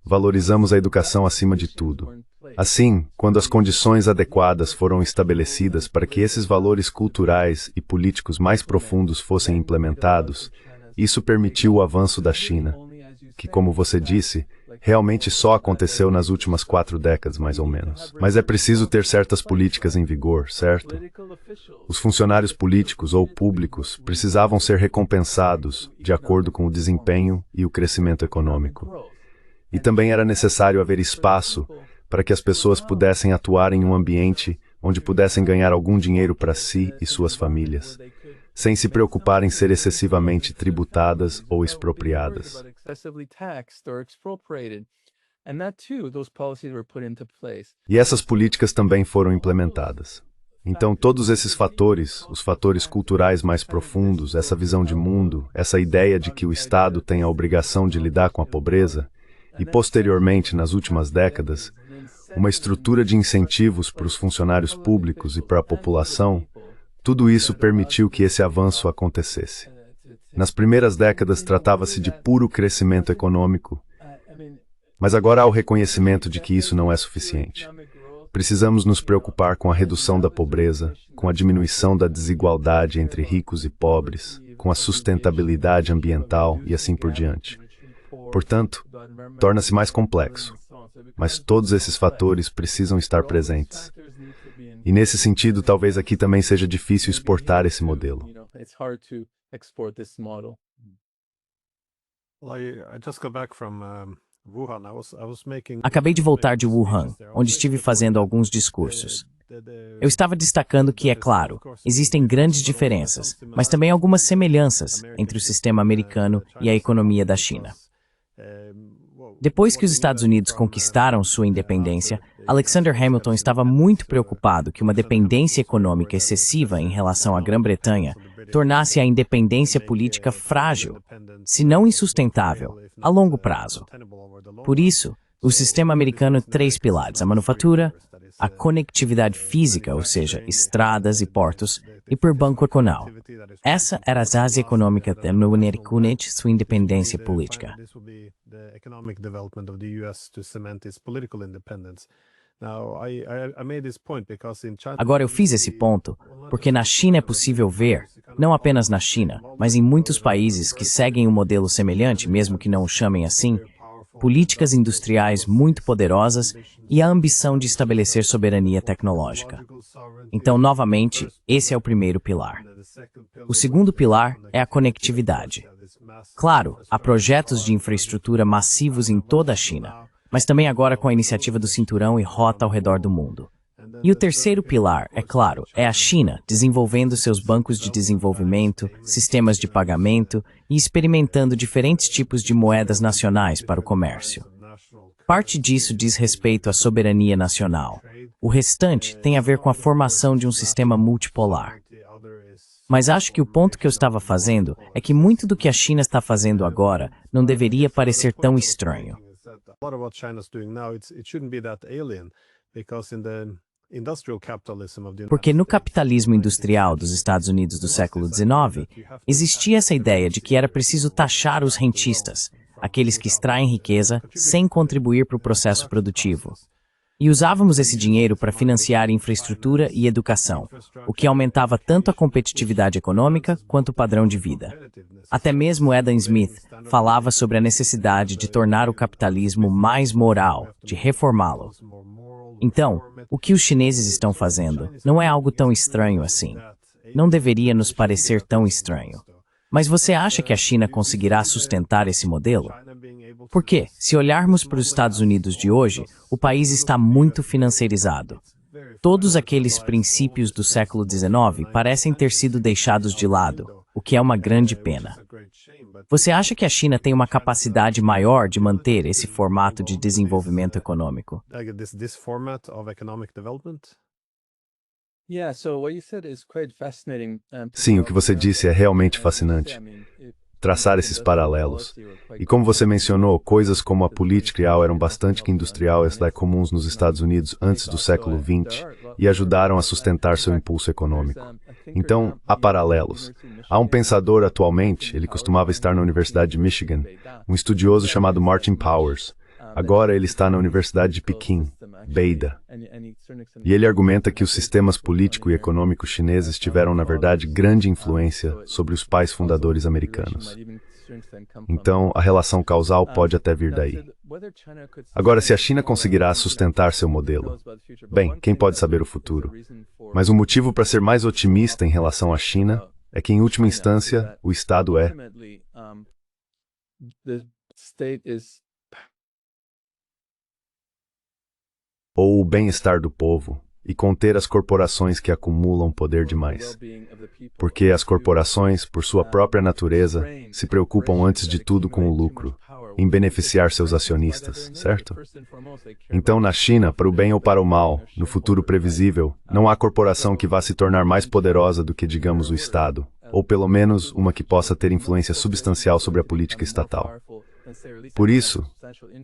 Valorizamos a educação acima de tudo. Assim, quando as condições adequadas foram estabelecidas para que esses valores culturais e políticos mais profundos fossem implementados, isso permitiu o avanço da China, que, como você disse, realmente só aconteceu nas últimas 4 décadas, mais ou menos. Mas é preciso ter certas políticas em vigor, certo? Os funcionários políticos ou públicos precisavam ser recompensados de acordo com o desempenho e o crescimento econômico. E também era necessário haver espaço para que as pessoas pudessem atuar em um ambiente onde pudessem ganhar algum dinheiro para si e suas famílias, sem se preocupar em ser excessivamente tributadas ou expropriadas. E essas políticas também foram implementadas. Então, todos esses fatores, os fatores culturais mais profundos, essa visão de mundo, essa ideia de que o Estado tem a obrigação de lidar com a pobreza, e posteriormente, nas últimas décadas, uma estrutura de incentivos para os funcionários públicos e para a população, tudo isso permitiu que esse avanço acontecesse. Nas primeiras décadas tratava-se de puro crescimento econômico, mas agora há o reconhecimento de que isso não é suficiente. Precisamos nos preocupar com a redução da pobreza, com a diminuição da desigualdade entre ricos e pobres, com a sustentabilidade ambiental e assim por diante. Portanto, torna-se mais complexo, mas todos esses fatores precisam estar presentes. E nesse sentido, talvez aqui também seja difícil exportar esse modelo. Acabei de voltar de Wuhan, onde estive fazendo alguns discursos. Eu estava destacando que, é claro, existem grandes diferenças, mas também algumas semelhanças entre o sistema americano e a economia da China. Depois que os Estados Unidos conquistaram sua independência, Alexander Hamilton estava muito preocupado que uma dependência econômica excessiva em relação à Grã-Bretanha tornasse a independência política frágil, se não insustentável, a longo prazo. Por isso, o sistema americano tem 3 pilares: a manufatura, a conectividade física, ou seja, estradas e portos, e por banco econômico. Essa era a base econômica da União com sua independência política. Agora eu fiz esse ponto porque na China é possível ver, não apenas na China, mas em muitos países que seguem um modelo semelhante, mesmo que não o chamem assim, políticas industriais muito poderosas e a ambição de estabelecer soberania tecnológica. Então, novamente, esse é o primeiro pilar. O segundo pilar é a conectividade. Claro, há projetos de infraestrutura massivos em toda a China, mas também agora com a iniciativa do Cinturão e Rota ao redor do mundo. E o terceiro pilar, é claro, é a China desenvolvendo seus bancos de desenvolvimento, sistemas de pagamento e experimentando diferentes tipos de moedas nacionais para o comércio. Parte disso diz respeito à soberania nacional. O restante tem a ver com a formação de um sistema multipolar. Mas acho que o ponto que eu estava fazendo é que muito do que a China está fazendo agora não deveria parecer tão estranho. Porque no capitalismo industrial dos Estados Unidos do século XIX, existia essa ideia de que era preciso taxar os rentistas, aqueles que extraem riqueza sem contribuir para o processo produtivo. E usávamos esse dinheiro para financiar infraestrutura e educação, o que aumentava tanto a competitividade econômica quanto o padrão de vida. Até mesmo Adam Smith falava sobre a necessidade de tornar o capitalismo mais moral, de reformá-lo. Então, o que os chineses estão fazendo não é algo tão estranho assim. Não deveria nos parecer tão estranho. Mas você acha que a China conseguirá sustentar esse modelo? Porque, se olharmos para os Estados Unidos de hoje, o país está muito financiarizado. Todos aqueles princípios do século XIX parecem ter sido deixados de lado, o que é uma grande pena. Você acha que a China tem uma capacidade maior de manter esse formato de desenvolvimento econômico? Sim, o que você disse é realmente fascinante. Traçar esses paralelos. E como você mencionou, coisas como a política eram bastante industriais comuns nos Estados Unidos antes do século XX e ajudaram a sustentar seu impulso econômico. Então, há paralelos. Há um pensador atualmente, ele costumava estar na Universidade de Michigan, um estudioso chamado Martin Powers. Agora ele está na Universidade de Pequim, Beida. E ele argumenta que os sistemas político e econômico chineses tiveram, na verdade, grande influência sobre os pais fundadores americanos. Então, a relação causal pode até vir daí. Agora, se a China conseguirá sustentar seu modelo, bem, quem pode saber o futuro? Mas o motivo para ser mais otimista em relação à China é que, em última instância, o Estado ou o bem-estar do povo, e conter as corporações que acumulam poder demais. Porque as corporações, por sua própria natureza, se preocupam antes de tudo com o lucro, em beneficiar seus acionistas, certo? Então, na China, para o bem ou para o mal, no futuro previsível, não há corporação que vá se tornar mais poderosa do que, digamos, o Estado, ou pelo menos uma que possa ter influência substancial sobre a política estatal. Por isso,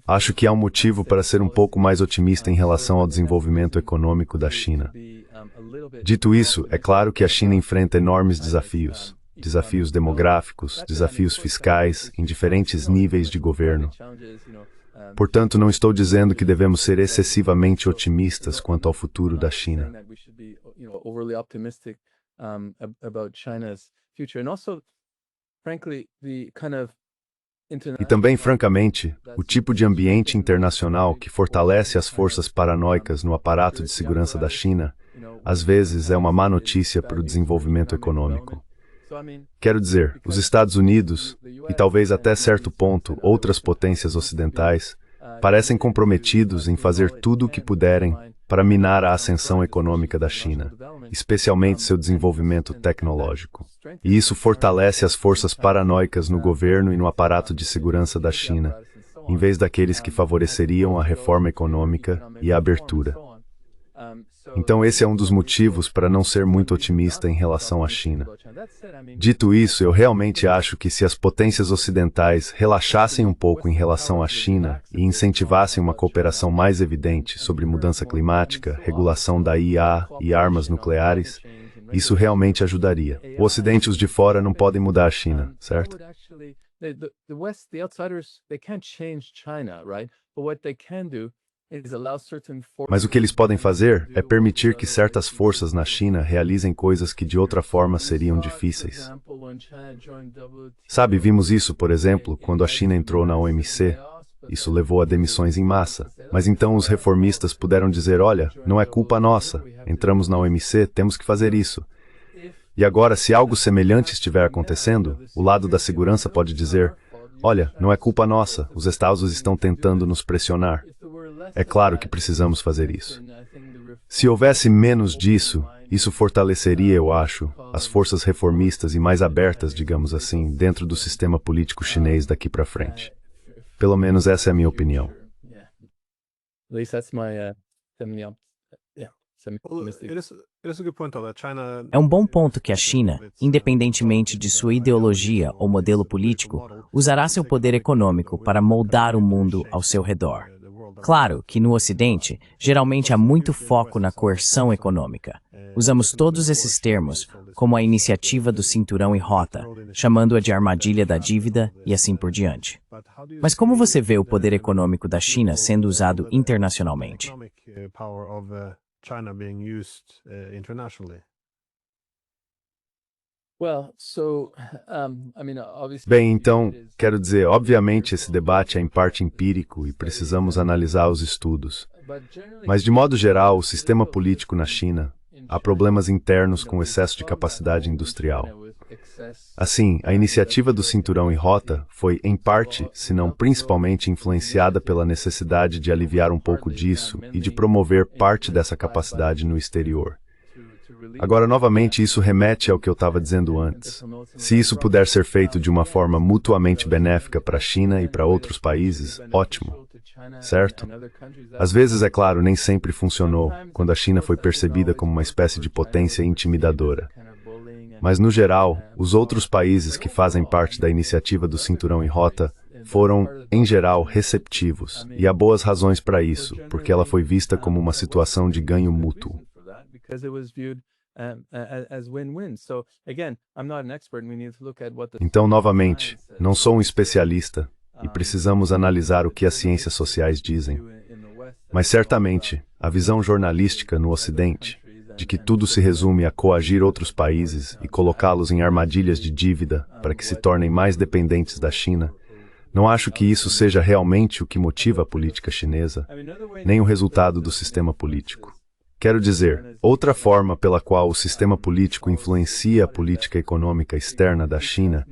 acho que há um motivo para ser um pouco mais otimista em relação ao desenvolvimento econômico da China. Dito isso, é claro que a China enfrenta enormes desafios. Desafios demográficos, desafios fiscais, em diferentes níveis de governo. Portanto, não estou dizendo que devemos ser excessivamente otimistas quanto ao futuro da China. E também, francamente, o tipo de ambiente internacional que fortalece as forças paranoicas no aparato de segurança da China, às vezes é uma má notícia para o desenvolvimento econômico. Quero dizer, os Estados Unidos, e talvez até certo ponto outras potências ocidentais, parecem comprometidos em fazer tudo o que puderem para minar a ascensão econômica da China, especialmente seu desenvolvimento tecnológico. E isso fortalece as forças paranoicas no governo e no aparato de segurança da China, em vez daqueles que favoreceriam a reforma econômica e a abertura. Então esse é um dos motivos para não ser muito otimista em relação à China. Dito isso, eu realmente acho que se as potências ocidentais relaxassem um pouco em relação à China e incentivassem uma cooperação mais evidente sobre mudança climática, regulação da IA e armas nucleares, isso realmente ajudaria. O Ocidente e os de fora não podem mudar a China, certo? Mas o que eles podem fazer é permitir que certas forças na China realizem coisas que de outra forma seriam difíceis. Sabe, vimos isso, por exemplo, quando a China entrou na OMC. Isso levou a demissões em massa. Mas então os reformistas puderam dizer, olha, não é culpa nossa. Entramos na OMC, temos que fazer isso. E agora, se algo semelhante estiver acontecendo, o lado da segurança pode dizer, olha, não é culpa nossa, os Estados estão tentando nos pressionar. É claro que precisamos fazer isso. Se houvesse menos disso, isso fortaleceria, eu acho, as forças reformistas e mais abertas, digamos assim, dentro do sistema político chinês daqui para frente. Pelo menos essa é a minha opinião. É um bom ponto que a China, independentemente de sua ideologia ou modelo político, usará seu poder econômico para moldar o mundo ao seu redor. Claro que no Ocidente, geralmente há muito foco na coerção econômica. Usamos todos esses termos, como a iniciativa do cinturão e rota, chamando-a de armadilha da dívida e assim por diante. Mas como você vê o poder econômico da China sendo usado internacionalmente? Bem, então, quero dizer, obviamente esse debate é em parte empírico e precisamos analisar os estudos. Mas, de modo geral, o sistema político na China, há problemas internos com excesso de capacidade industrial. Assim, a iniciativa do Cinturão e Rota foi, em parte, se não principalmente, influenciada pela necessidade de aliviar um pouco disso e de promover parte dessa capacidade no exterior. Agora, novamente, isso remete ao que eu estava dizendo antes. Se isso puder ser feito de uma forma mutuamente benéfica para a China e para outros países, ótimo. Certo? Às vezes, é claro, nem sempre funcionou, quando a China foi percebida como uma espécie de potência intimidadora. Mas, no geral, os outros países que fazem parte da iniciativa do Cinturão e Rota foram, em geral, receptivos, e há boas razões para isso, porque ela foi vista como uma situação de ganho mútuo. Então, novamente, não sou um especialista e precisamos analisar o que as ciências sociais dizem. Mas, certamente, a visão jornalística no Ocidente, de que tudo se resume a coagir outros países e colocá-los em armadilhas de dívida para que se tornem mais dependentes da China, não acho que isso seja realmente o que motiva a política chinesa, nem o resultado do sistema político. Quero dizer, outra forma pela qual o sistema político influencia a política econômica externa da China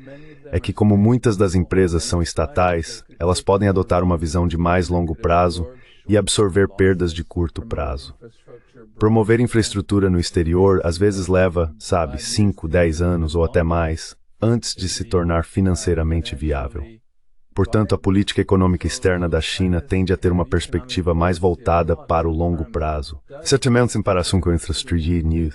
é que, como muitas das empresas são estatais, elas podem adotar uma visão de mais longo prazo e absorver perdas de curto prazo. Promover infraestrutura no exterior às vezes leva, 5, 10 anos ou até mais, antes de se tornar financeiramente viável. Portanto, a política econômica externa da China tende a ter uma perspectiva mais voltada para o longo prazo. Certamente, em comparação com a infraestrutura new,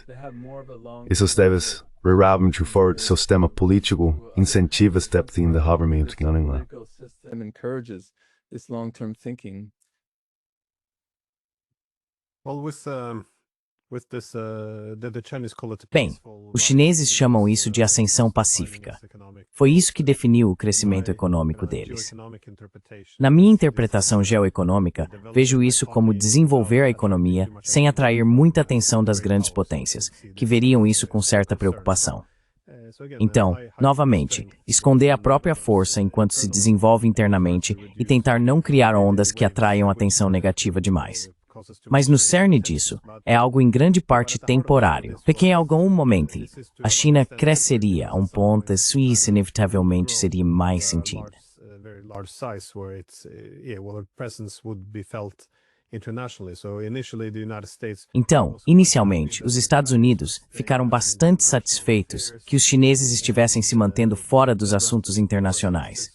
isso deve realmente o seu sistema político incentiva este tipo de desenvolvimento. Bem, os chineses chamam isso de ascensão pacífica. Foi isso que definiu o crescimento econômico deles. Na minha interpretação geoeconômica, vejo isso como desenvolver a economia sem atrair muita atenção das grandes potências, que veriam isso com certa preocupação. Então, novamente, esconder a própria força enquanto se desenvolve internamente e tentar não criar ondas que atraiam atenção negativa demais. Mas no cerne disso, é algo em grande parte temporário, porque em algum momento, a China cresceria a um ponto e isso inevitavelmente seria mais sentido. Então, inicialmente, os Estados Unidos ficaram bastante satisfeitos que os chineses estivessem se mantendo fora dos assuntos internacionais.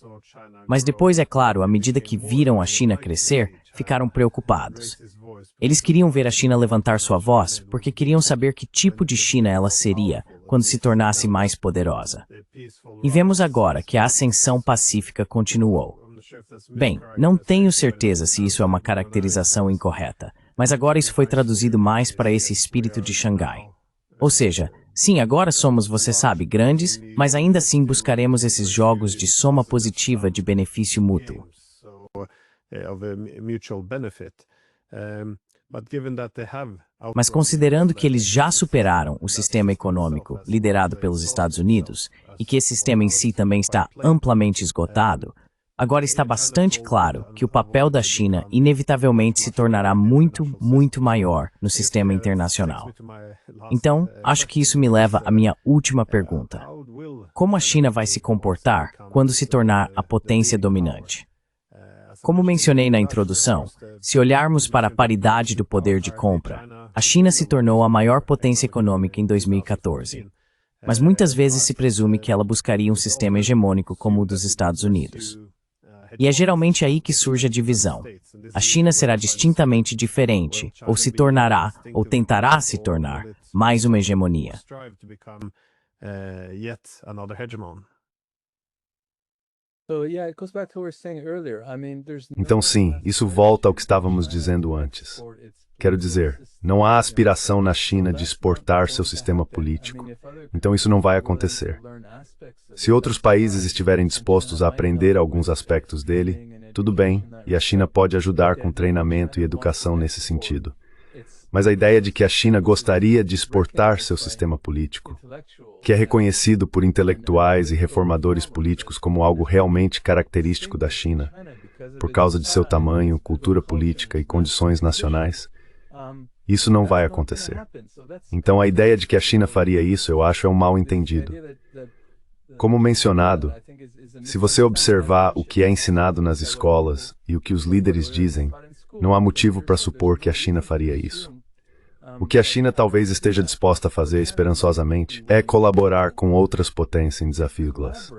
Mas depois, é claro, à medida que viram a China crescer, ficaram preocupados. Eles queriam ver a China levantar sua voz porque queriam saber que tipo de China ela seria quando se tornasse mais poderosa. E vemos agora que a ascensão pacífica continuou. Bem, não tenho certeza se isso é uma caracterização incorreta, mas agora isso foi traduzido mais para esse espírito de Xangai. Ou seja, sim, agora somos, você sabe, grandes, mas ainda assim buscaremos esses jogos de soma positiva de benefício mútuo. Mas considerando que eles já superaram o sistema econômico liderado pelos Estados Unidos e que esse sistema em si também está amplamente esgotado, agora está bastante claro que o papel da China inevitavelmente se tornará muito, muito maior no sistema internacional. Então, acho que isso me leva à minha última pergunta. Como a China vai se comportar quando se tornar a potência dominante? Como mencionei na introdução, se olharmos para a paridade do poder de compra, a China se tornou a maior potência econômica em 2014. Mas muitas vezes se presume que ela buscaria um sistema hegemônico como o dos Estados Unidos. E é geralmente aí que surge a divisão. A China será distintamente diferente, ou se tornará, ou tentará se tornar, mais uma hegemonia. Então, sim, isso volta ao que estávamos dizendo antes. Quero dizer, não há aspiração na China de exportar seu sistema político. Então isso não vai acontecer. Se outros países estiverem dispostos a aprender alguns aspectos dele, tudo bem, e a China pode ajudar com treinamento e educação nesse sentido. Mas a ideia de que a China gostaria de exportar seu sistema político, que é reconhecido por intelectuais e reformadores políticos como algo realmente característico da China, por causa de seu tamanho, cultura política e condições nacionais, isso não vai acontecer. Então a ideia de que a China faria isso, eu acho, é um mal-entendido. Como mencionado, se você observar o que é ensinado nas escolas e o que os líderes dizem, não há motivo para supor que a China faria isso. O que a China talvez esteja disposta a fazer esperançosamente é colaborar com outras potências em desafios globais.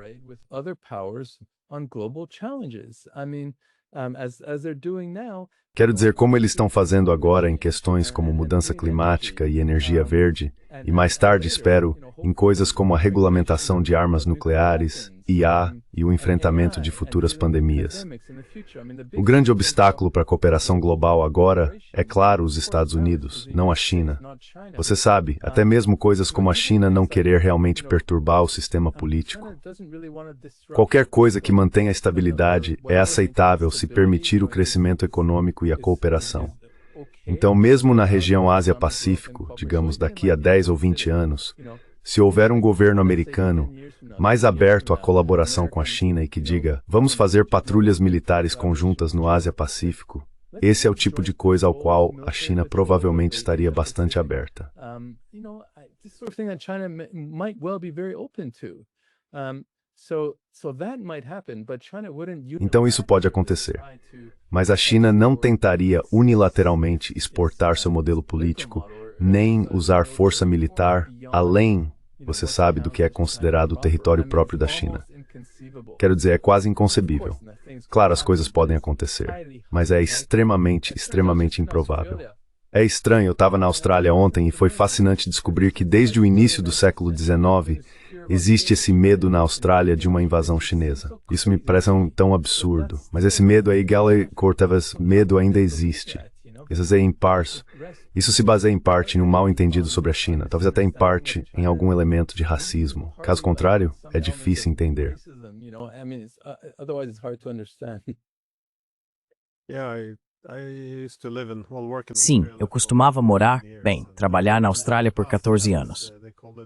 Quero dizer, como eles estão fazendo agora em questões como mudança climática e energia verde, e mais tarde, espero, em coisas como a regulamentação de armas nucleares, IA e o enfrentamento de futuras pandemias. O grande obstáculo para a cooperação global agora é, claro, os Estados Unidos, não a China. Você sabe, até mesmo coisas como a China não querer realmente perturbar o sistema político. Qualquer coisa que mantenha a estabilidade é aceitável se permitir o crescimento econômico e a cooperação. Então, mesmo na região Ásia-Pacífico, digamos daqui a 10 ou 20 anos, se houver um governo americano mais aberto à colaboração com a China e que diga, vamos fazer patrulhas militares conjuntas no Ásia-Pacífico, esse é o tipo de coisa ao qual a China provavelmente estaria bastante aberta. Então isso pode acontecer. Mas a China não tentaria unilateralmente exportar seu modelo político, nem usar força militar além, você sabe, do que é considerado o território próprio da China. Quero dizer, é quase inconcebível. Claro, as coisas podem acontecer, mas é extremamente, extremamente improvável. É estranho, eu estava na Austrália ontem e foi fascinante descobrir que desde o início do século XIX, existe esse medo na Austrália de uma invasão chinesa. Isso me parece tão absurdo, mas esse medo aí, Cortevas, medo ainda existe. Isso se baseia em parte em um mal-entendido sobre a China, talvez até em parte em algum elemento de racismo. Caso contrário, é difícil entender. Sim, eu costumava trabalhar na Austrália por 14 anos.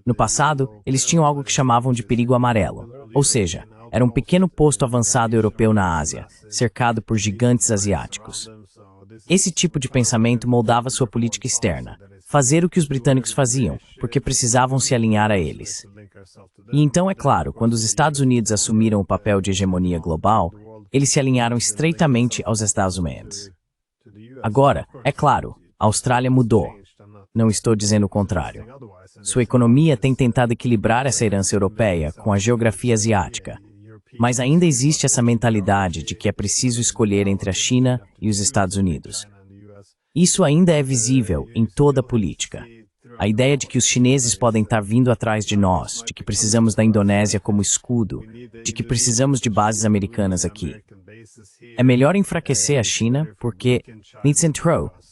No passado, eles tinham algo que chamavam de perigo amarelo, ou seja, era um pequeno posto avançado europeu na Ásia, cercado por gigantes asiáticos. Esse tipo de pensamento moldava sua política externa, fazer o que os britânicos faziam, porque precisavam se alinhar a eles. E então, é claro, quando os Estados Unidos assumiram o papel de hegemonia global, eles se alinharam estreitamente aos Estados Unidos. Agora, é claro, a Austrália mudou. Não estou dizendo o contrário. Sua economia tem tentado equilibrar essa herança europeia com a geografia asiática. Mas ainda existe essa mentalidade de que é preciso escolher entre a China e os Estados Unidos. Isso ainda é visível em toda a política. A ideia de que os chineses podem estar vindo atrás de nós, de que precisamos da Indonésia como escudo, de que precisamos de bases americanas aqui. É melhor enfraquecer a China porque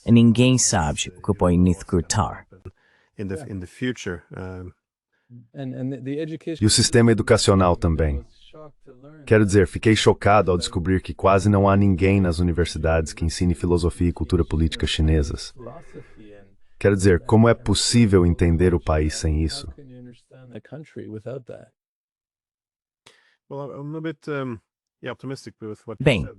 ninguém sabe o que pode escutar. E o sistema educacional também. Quero dizer, fiquei chocado ao descobrir que quase não há ninguém nas universidades que ensine filosofia e cultura política chinesas. Quero dizer, como é possível entender o país sem isso?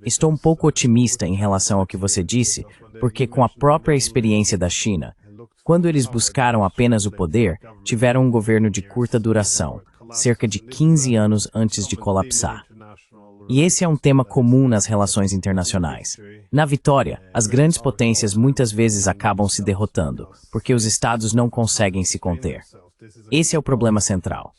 Estou um pouco otimista em relação ao que você disse, porque com a própria experiência da China, quando eles buscaram apenas o poder, tiveram um governo de curta duração, cerca de 15 anos antes de colapsar. E esse é um tema comum nas relações internacionais. Na vitória, as grandes potências muitas vezes acabam se derrotando, porque os estados não conseguem se conter. Esse é o problema central.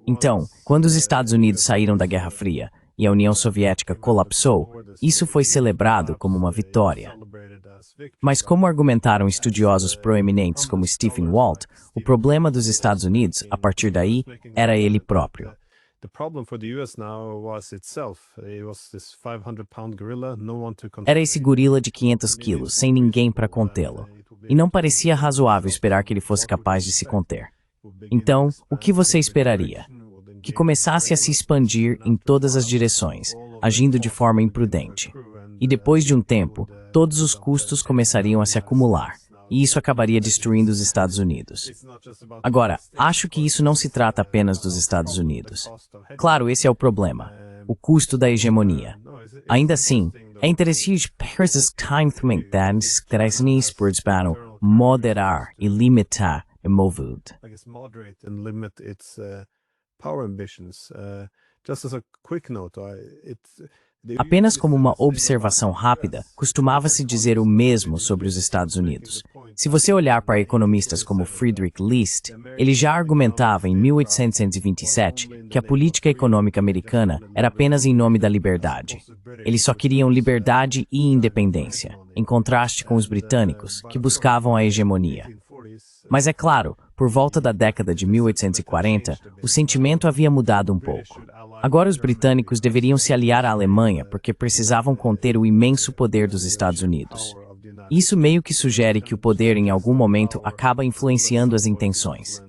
Então, quando os Estados Unidos saíram da Guerra Fria e a União Soviética colapsou, isso foi celebrado como uma vitória. Mas como argumentaram estudiosos proeminentes como Stephen Walt, o problema dos Estados Unidos, a partir daí, era ele próprio. Era esse gorila de 500 quilos, sem ninguém para contê-lo. E não parecia razoável esperar que ele fosse capaz de se conter. Então, o que você esperaria? Que começasse a se expandir em todas as direções, agindo de forma imprudente. E depois de um tempo, todos os custos começariam a se acumular, e isso acabaria destruindo os Estados Unidos. Agora, acho que isso não se trata apenas dos Estados Unidos. Claro, esse é o problema, o custo da hegemonia. Ainda assim, é interessante para moderar e limitar o movimento. Apenas como uma observação rápida, costumava-se dizer o mesmo sobre os Estados Unidos. Se você olhar para economistas como Friedrich List, ele já argumentava em 1827 que a política econômica americana era apenas em nome da liberdade. Eles só queriam liberdade e independência, em contraste com os britânicos, que buscavam a hegemonia. Mas é claro, por volta da década de 1840, o sentimento havia mudado um pouco. Agora os britânicos deveriam se aliar à Alemanha porque precisavam conter o imenso poder dos Estados Unidos. Isso meio que sugere que o poder em algum momento acaba influenciando as intenções.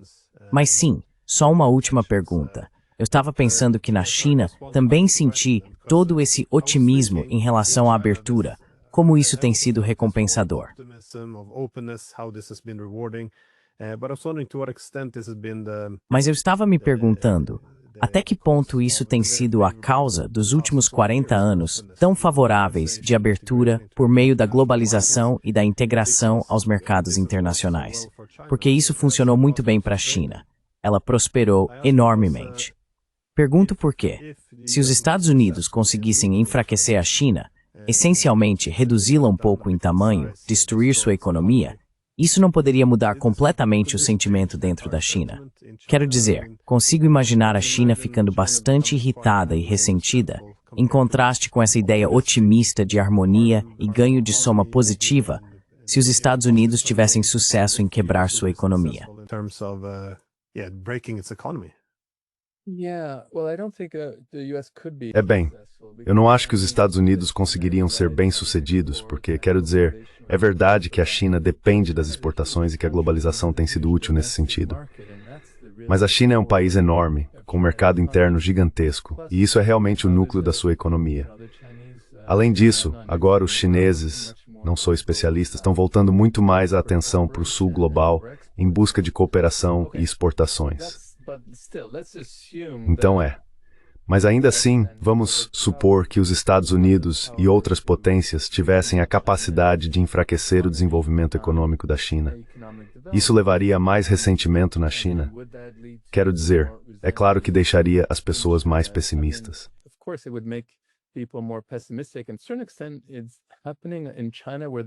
Mas sim, só uma última pergunta. Eu estava pensando que na China também senti todo esse otimismo em relação à abertura, como isso tem sido recompensador. Mas eu estava me perguntando, até que ponto isso tem sido a causa dos últimos 40 anos tão favoráveis de abertura por meio da globalização e da integração aos mercados internacionais? Porque isso funcionou muito bem para a China. Ela prosperou enormemente. Pergunto por quê. Se os Estados Unidos conseguissem enfraquecer a China, essencialmente reduzi-la um pouco em tamanho, destruir sua economia, isso não poderia mudar completamente o sentimento dentro da China. Quero dizer, consigo imaginar a China ficando bastante irritada e ressentida, em contraste com essa ideia otimista de harmonia e ganho de soma positiva, se os Estados Unidos tivessem sucesso em quebrar sua economia. Bem, eu não acho que os Estados Unidos conseguiriam ser bem-sucedidos, porque, quero dizer, é verdade que a China depende das exportações e que a globalização tem sido útil nesse sentido. Mas a China é um país enorme, com um mercado interno gigantesco, e isso é realmente o núcleo da sua economia. Além disso, agora os chineses, não sou especialista, estão voltando muito mais a atenção para o sul global em busca de cooperação e exportações. Então Mas ainda assim, vamos supor que os Estados Unidos e outras potências tivessem a capacidade de enfraquecer o desenvolvimento econômico da China. Isso levaria a mais ressentimento na China. Quero dizer, é claro que deixaria as pessoas mais pessimistas.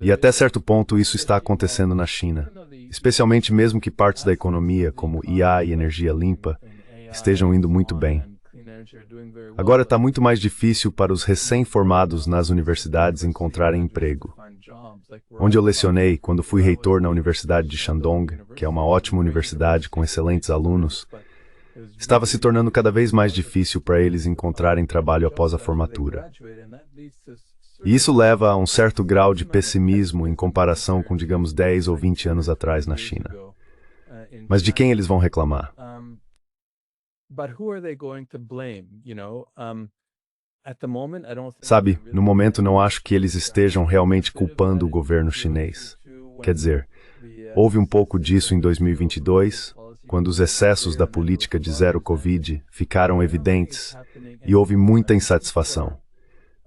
E até certo ponto isso está acontecendo na China, especialmente mesmo que partes da economia, como IA e energia limpa, estejam indo muito bem. Agora está muito mais difícil para os recém-formados nas universidades encontrarem emprego. Onde eu lecionei, quando fui reitor na Universidade de Shandong, que é uma ótima universidade com excelentes alunos, estava se tornando cada vez mais difícil para eles encontrarem trabalho após a formatura. E isso leva a um certo grau de pessimismo em comparação com, digamos, 10 ou 20 anos atrás na China. Mas de quem eles vão reclamar? Sabe, no momento não acho que eles estejam realmente culpando o governo chinês. Quer dizer, houve um pouco disso em 2022, quando os excessos da política de zero Covid ficaram evidentes e houve muita insatisfação.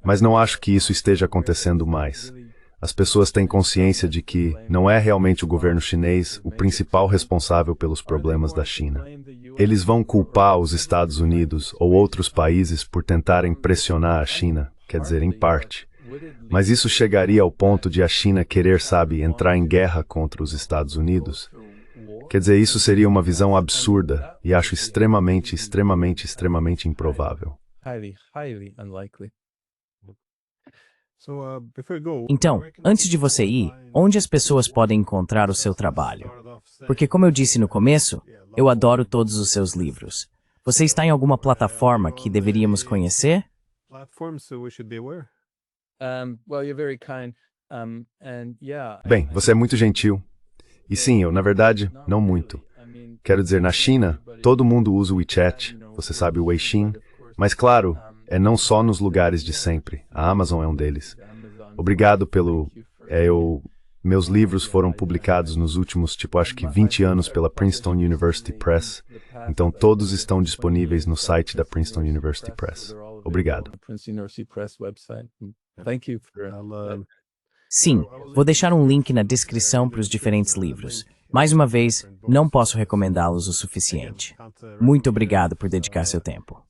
Mas não acho que isso esteja acontecendo mais. As pessoas têm consciência de que não é realmente o governo chinês o principal responsável pelos problemas da China. Eles vão culpar os Estados Unidos ou outros países por tentarem pressionar a China, quer dizer, em parte. Mas isso chegaria ao ponto de a China querer, sabe, entrar em guerra contra os Estados Unidos. Quer dizer, isso seria uma visão absurda e acho extremamente improvável. Então, antes de você ir, onde as pessoas podem encontrar o seu trabalho? Porque, como eu disse no começo, eu adoro todos os seus livros. Você está em alguma plataforma que deveríamos conhecer? Bem, você é muito gentil. E sim, eu, na verdade, não muito. Quero dizer, na China, todo mundo usa o WeChat, você sabe o Weixin, mas claro, é não só nos lugares de sempre. A Amazon é um deles. Obrigado pelo... Meus livros foram publicados nos últimos, acho que 20 anos pela Princeton University Press. Então, todos estão disponíveis no site da Princeton University Press. Obrigado. Sim, vou deixar um link na descrição para os diferentes livros. Mais uma vez, não posso recomendá-los o suficiente. Muito obrigado por dedicar seu tempo.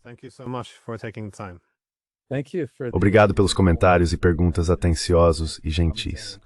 Obrigado pelos comentários e perguntas atenciosos e gentis.